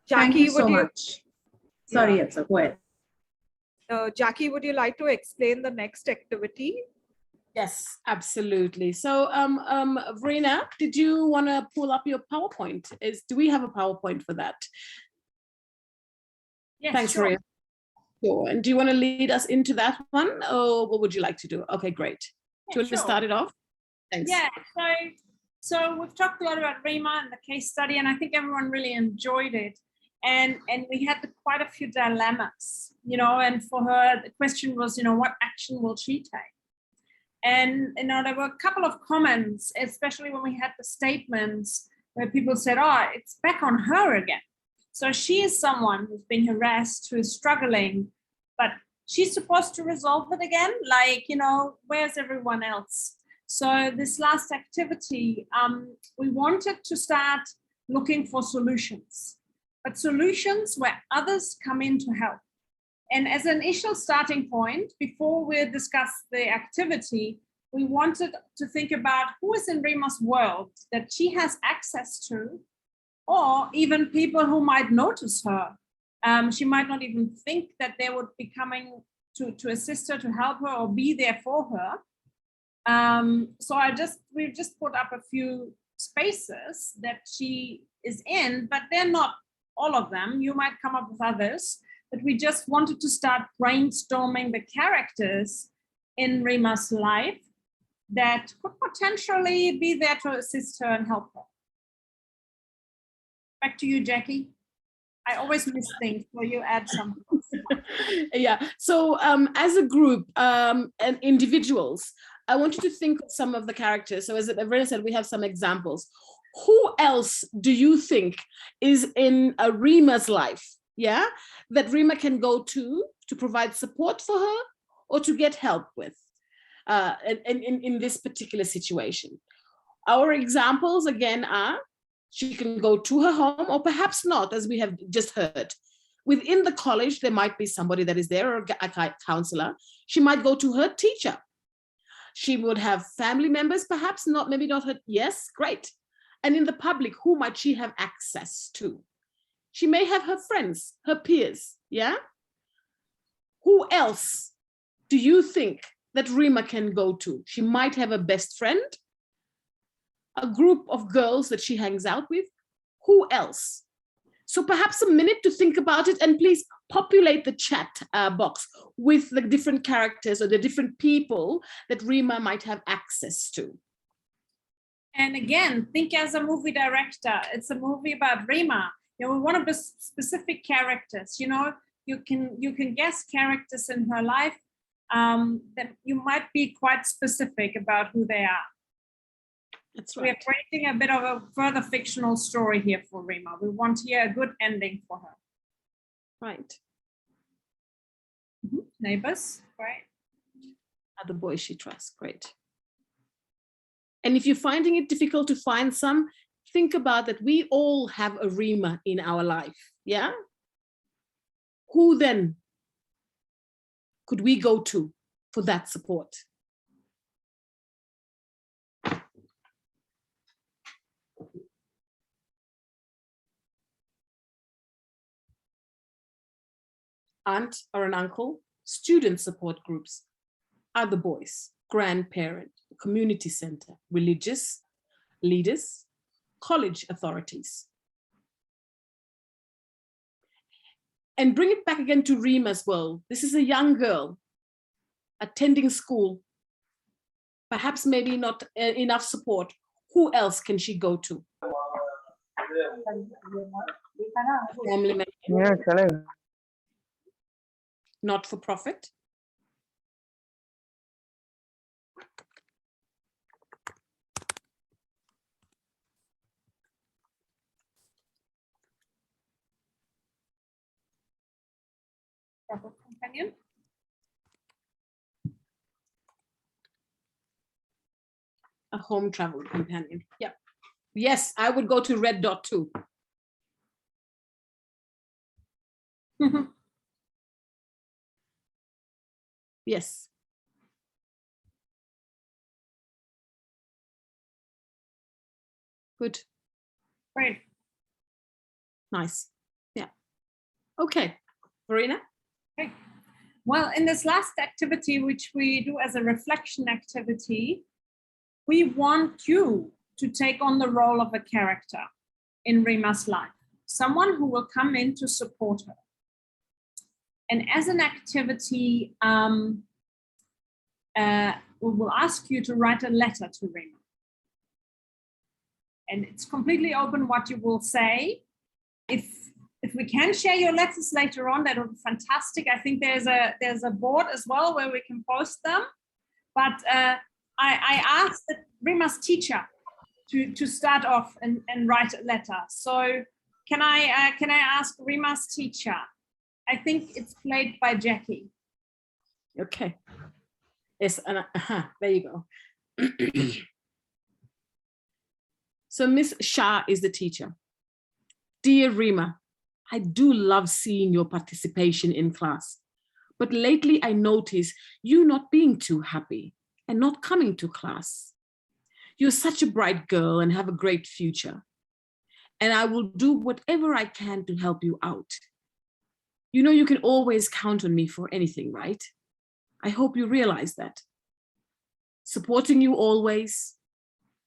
Thank you Jackie, so much. Sorry, Yeah. Yetsa, go ahead. Jackie, would you like to explain the next activity? Yes, absolutely. So, Verena, did you want to pull up your PowerPoint? Do we have a PowerPoint for that? Yes, Thanks, sure. Verena. Sure. And do you want to lead us into that one, or what would you like to do? Okay, great. Do you want to start it off? Thanks. Yeah, so we've talked a lot about RIMA and the case study, and I think everyone really enjoyed it. And we had quite a few dilemmas, you know, and for her, the question was, you know, what action will she take? And, you know, there were a couple of comments, especially when we had the statements where people said, oh, it's back on her again. So she is someone who's been harassed, who is struggling, but she's supposed to resolve it again. Like, you know, where's everyone else? So this last activity, we wanted to start looking for solutions, but solutions where others come in to help. And as an initial starting point, before we discuss the activity, we wanted to think about who is in Rima's world that she has access to, or even people who might notice her. She might not even think that they would be coming to assist her, to help her, or be there for her. So we've just put up a few spaces that she is in, but they're not all of them. You might come up with others, but we just wanted to start brainstorming the characters in Rima's life that could potentially be there to assist her and help her. Back to you, Jackie. I always miss things, so you add something. Yeah, so as a group and individuals, I want you to think of some of the characters. So as Verena said, we have some examples. Who else do you think is in Rima's life, yeah, that Rima can go to to provide support for her, or to get help with in this particular situation. Our examples again are, she can go to her home, or perhaps not, as we have just heard. Within the college, there might be somebody that is there, or a counselor. She might go to her teacher. She would have family members, perhaps not, maybe not her, yes, great. And in the public, who might she have access to? She may have her friends, her peers, yeah? Who else do you think that Rima can go to? She might have a best friend, a group of girls that she hangs out with. Who else? So perhaps a minute to think about it, and please populate the chat box with the different characters or the different people that Rima might have access to. And again, think as a movie director. It's a movie about Rima. You know, one of the specific characters. You know, you can guess characters in her life. That you might be quite specific about who they are. That's right. We're creating a bit of a further fictional story here for Rima. We want here a good ending for her. Right. Neighbors, right? Other boys she trusts, great. And if you're finding it difficult to find some, think about that we all have a Rima in our life, yeah? Who then could we go to for that support? Aunt or an uncle, student support groups, other boys, grandparent, community center, religious leaders, college authorities. And bring it back again to Rima as well. This is a young girl attending school, perhaps maybe not enough support. Who else can she go to? Family member. Yeah, Not for profit. Companion. A home travel companion. Yeah. Yes, I would go to Red Dot too. Yes. Good. Great. Nice. Yeah. Okay. Verena? Okay. Well, in this last activity, which we do as a reflection activity, we want you to take on the role of a character in Rima's life, someone who will come in to support her. And as an activity, we will ask you to write a letter to Rima. And it's completely open what you will say. If we can share your letters later on, that would be fantastic. I think there's a board as well where we can post them. But I asked Rima's teacher to start off and write a letter. So can I ask Rima's teacher? I think it's played by Jackie. Okay. Yes, there you go. So Miss Shah is the teacher. Dear Rima, I do love seeing your participation in class, but lately I notice you not being too happy and not coming to class. You're such a bright girl and have a great future, and I will do whatever I can to help you out. You know you can always count on me for anything, right? I hope you realize that. Supporting you always,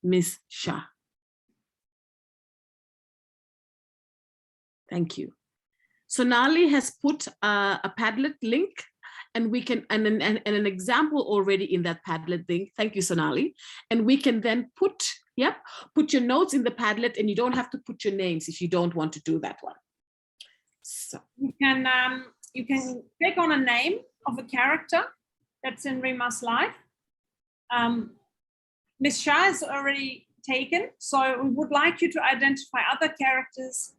Miss Shah. Thank you. Sonali has put a Padlet link, and we can and an example already in that Padlet link. Thank you, Sonali. And we can then put your notes in the Padlet, and you don't have to put your names if you don't want to do that one. So you can click on a name of a character that's in Rima's life. Miss Shah is already taken, so we would like you to identify other characters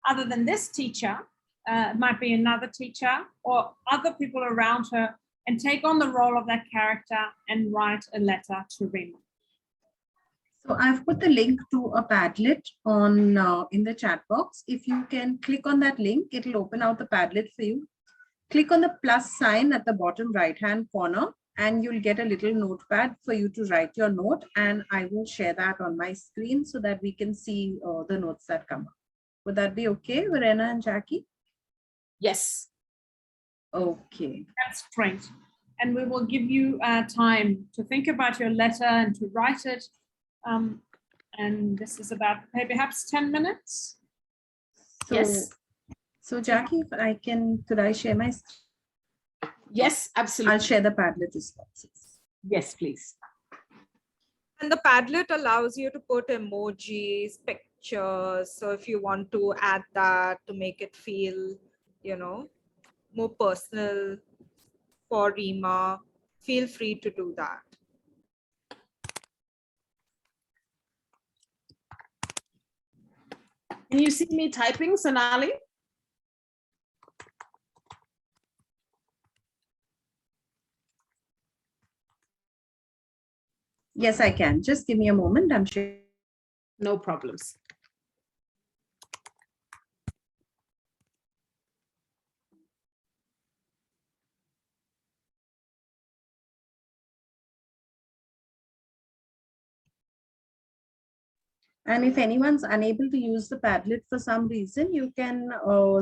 other than this teacher it might be another teacher or other people around her, and take on the role of that character and write a letter to Rima. So I've put the link to a Padlet on in the chat box. If you can click on that link, it'll open out the Padlet for you. Click on the plus sign at the bottom right-hand corner, and you'll get a little notepad for you to write your note. And I will share that on my screen so that we can see the notes that come up. Would that be okay, Verena and Jackie? Yes. Okay. That's great. And we will give you time to think about your letter and to write it. And this is about perhaps 10 minutes. So, yes. So Jackie, if I can, could I share my screen? Yes, absolutely. I'll share the Padlet responses. Yes, please. And the Padlet allows you to put emojis, pictures. So if you want to add that to make it feel, you know, more personal for Rima, feel free to do that. Can you see me typing, Sonali? Yes, I can. Just give me a moment. I'm sure. No problems. And if anyone's unable to use the Padlet for some reason, you can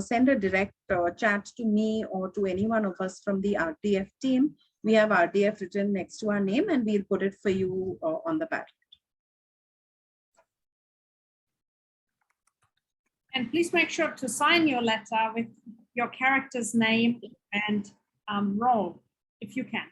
send a direct chat to me or to any one of us from the RDF team. We have RDF written next to our name, and we'll put it for you on the Padlet. And please make sure to sign your letter with your character's name and role, if you can.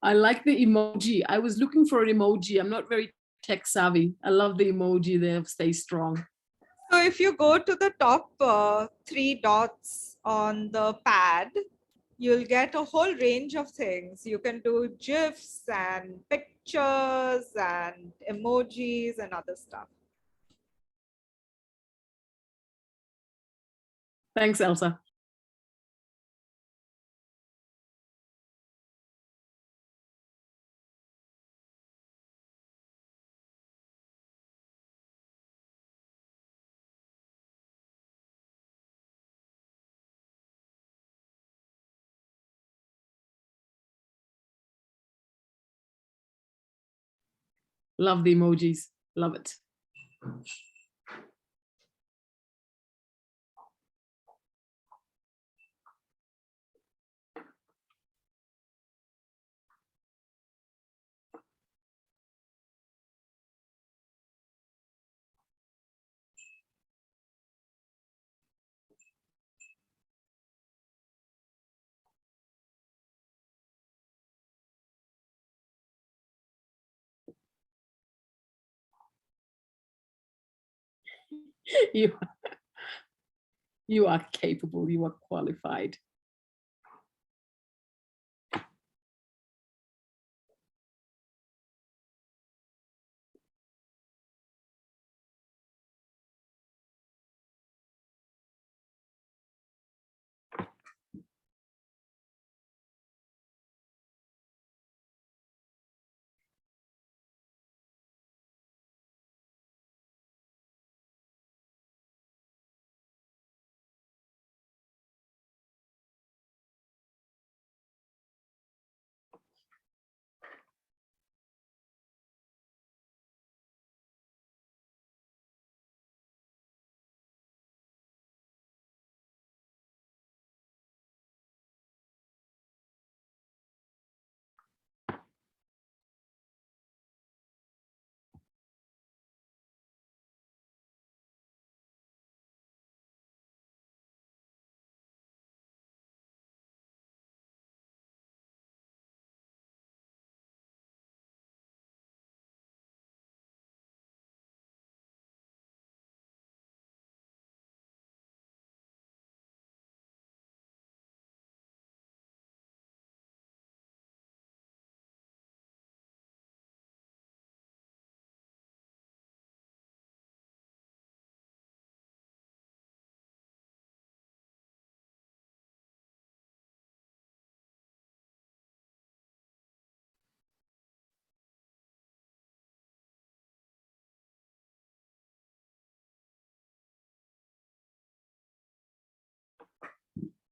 I like the emoji. I was looking for an emoji. I'm not very Tech savvy. I love the emoji there, stay strong. So if you go to the top 3 dots on the pad, you'll get a whole range of things. You can do GIFs and pictures and emojis and other stuff. Thanks, Elsa. Love the emojis. Love it. you, you are capable, you are qualified.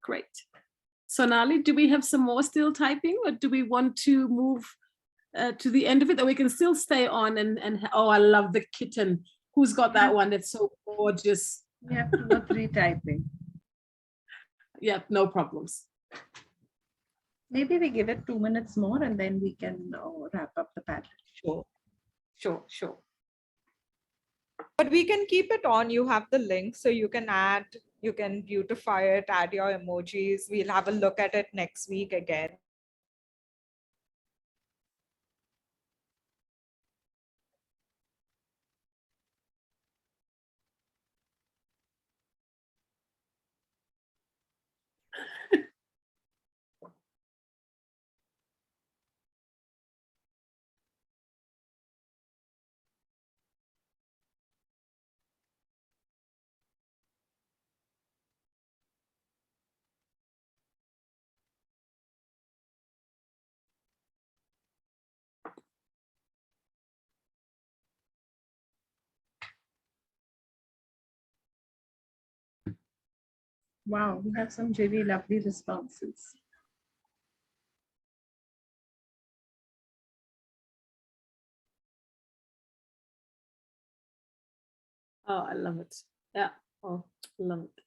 Great. Sonali, do we have some more still typing, or do we want to move to the end of it? Or we can still stay on and oh, I love the kitten. Who's got that one? That's so gorgeous. We have 2 or 3 typing. Yeah, no problems. Maybe we give it 2 minutes more and then we can wrap up the pattern. Sure, sure, sure. But we can keep it on. You have the link, so you can add, you can beautify it, add your emojis. We'll have a look at it next week again. Wow, we have some really lovely responses. Oh, I love it. Yeah. Oh, love it.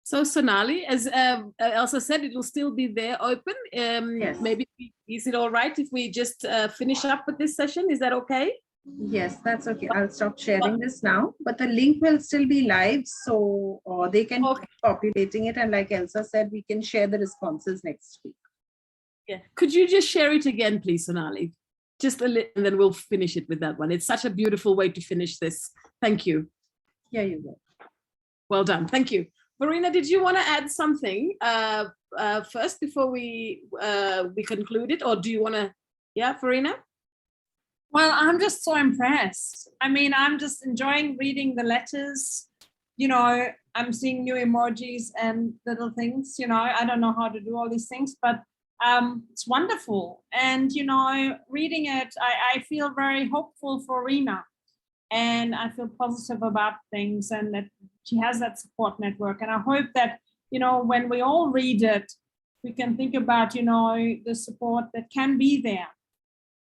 So Sonali, as Elsa said, it will still be there open. Yes. Maybe, is it all right if we just finish up with this session? Is that okay? Yes, that's okay. I'll stop sharing this now, but the link will still be live, so they can keep populating it. And like Elsa said, we can share the responses next week. Yeah. Could you just share it again, please, Sonali? Just a little, and then we'll finish it with that one. It's such a beautiful way to finish this. Thank you. Here you go. Well done. Thank you. Verena, did you want to add something first before we conclude it, or do you want to? Yeah, Verena? Well, I'm just so impressed. I mean, I'm just enjoying reading the letters. You know, I'm seeing new emojis and little things. You know, I don't know how to do all these things, but it's wonderful. And, you know, reading it, I feel very hopeful for Rena. And I feel positive about things, and that she has that support network. And I hope that, you know, when we all read it, we can think about, you know, the support that can be there.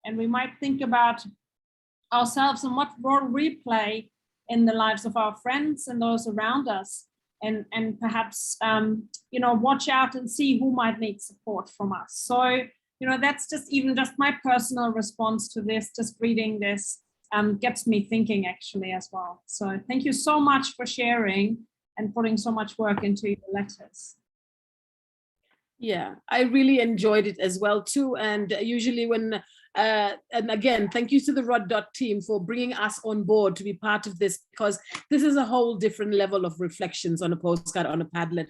And we might think about ourselves and what role we play in the lives of our friends and those around us. And perhaps, you know, watch out and see who might need support from us. So, you know, that's just my personal response to this, just reading this. Gets me thinking actually as well. So thank you so much for sharing and putting so much work into your letters. Yeah, I really enjoyed it as well too. And usually when, and again, thank you to the Rod Dot team for bringing us on board to be part of this, because this is a whole different level of reflections on a postcard, on a Padlet,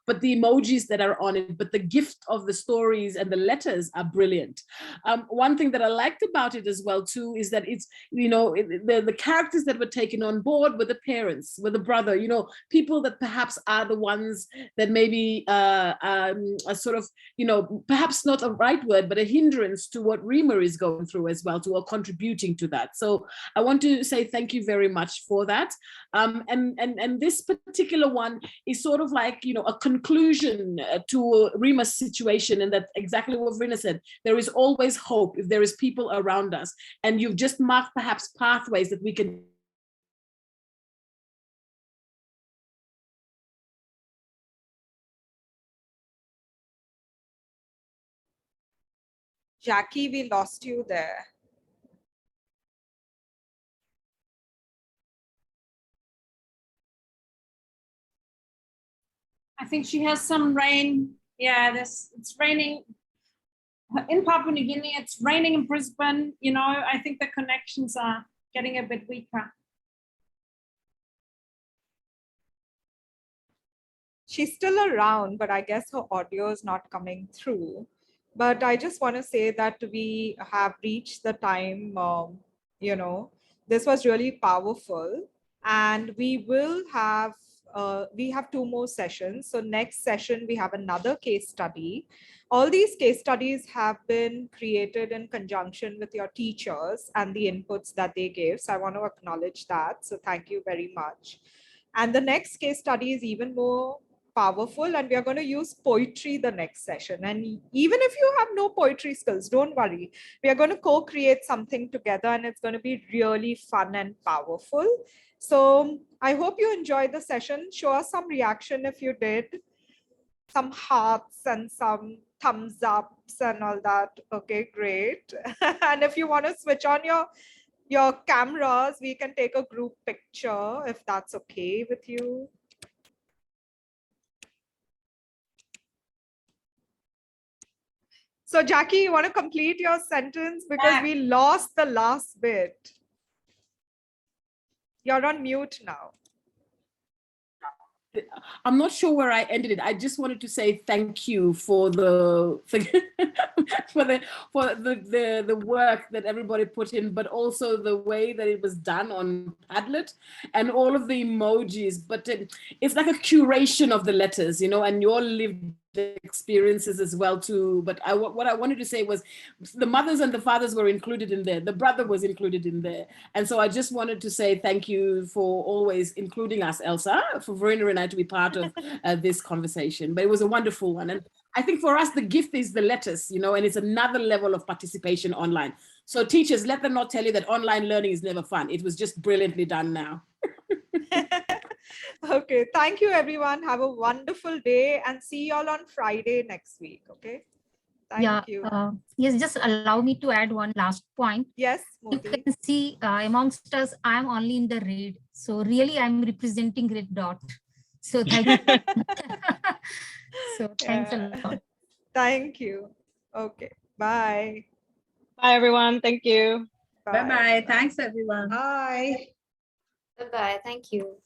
but the emojis that are on it, but the gift of the stories and the letters are brilliant. One thing that I liked about it as well too is that it's, you know, the characters that were taken on board were the parents, were the brother, you know, people that perhaps are the ones that maybe are sort of, you know, perhaps not a right word, but a hindrance to what Rima is going through as well, to or contributing to that. So I want to say thank you very much for that. And this particular one is sort of like, you know, a conclusion to Rima's situation, and that exactly what Rina said, there is always hope if there is people around us, and you've just marked perhaps pathways that we can Jackie, we lost you there. I think she has some rain. Yeah, it's raining in Papua New Guinea. It's raining in Brisbane. You know, I think the connections are getting a bit weaker. She's still around, but I guess her audio is not coming through. But I just want to say that we have reached the time, you know, this was really powerful, and we will have, we have 2 more sessions. So next session, we have another case study. All these case studies have been created in conjunction with your teachers and the inputs that they gave. So I want to acknowledge that. So thank you very much. And the next case study is even more powerful, and we are going to use poetry the next session. And even if you have no poetry skills, don't worry, we are going to co-create something together, and it's going to be really fun and powerful. So I hope you enjoyed the session. Show us some reaction if you did, some hearts and some thumbs ups and all that. Okay, great. And if you want to switch on your cameras, we can take a group picture if that's okay with you. So Jackie, you want to complete your sentence because we lost the last bit. You're on mute now. I'm not sure where I ended it. I just wanted to say thank you for the the work that everybody put in, but also the way that it was done on Padlet and all of the emojis. But it's like a curation of the letters, you know, and your lived experiences as well too. But what I wanted to say was the mothers and the fathers were included in there. The brother was included in there. And so I just wanted to say thank you for always including us, Elsa, for Verena and I to be part of this conversation. But it was a wonderful one. And I think for us, the gift is the letters, you know, and it's another level of participation online. So teachers, let them not tell you that online learning is never fun. It was just brilliantly done now. Okay, thank you everyone. Have a wonderful day and see you all on Friday next week. Okay. Thank you. Yes, just allow me to add one last point. Yes, you Moti. can see amongst us, I'm only in the red. So really, I'm representing red dot. So thank you. So thanks a lot. Thank you. Okay. Bye. Bye, everyone. Thank you. Bye-bye. Thanks, everyone. Bye. Bye-bye. Thank you.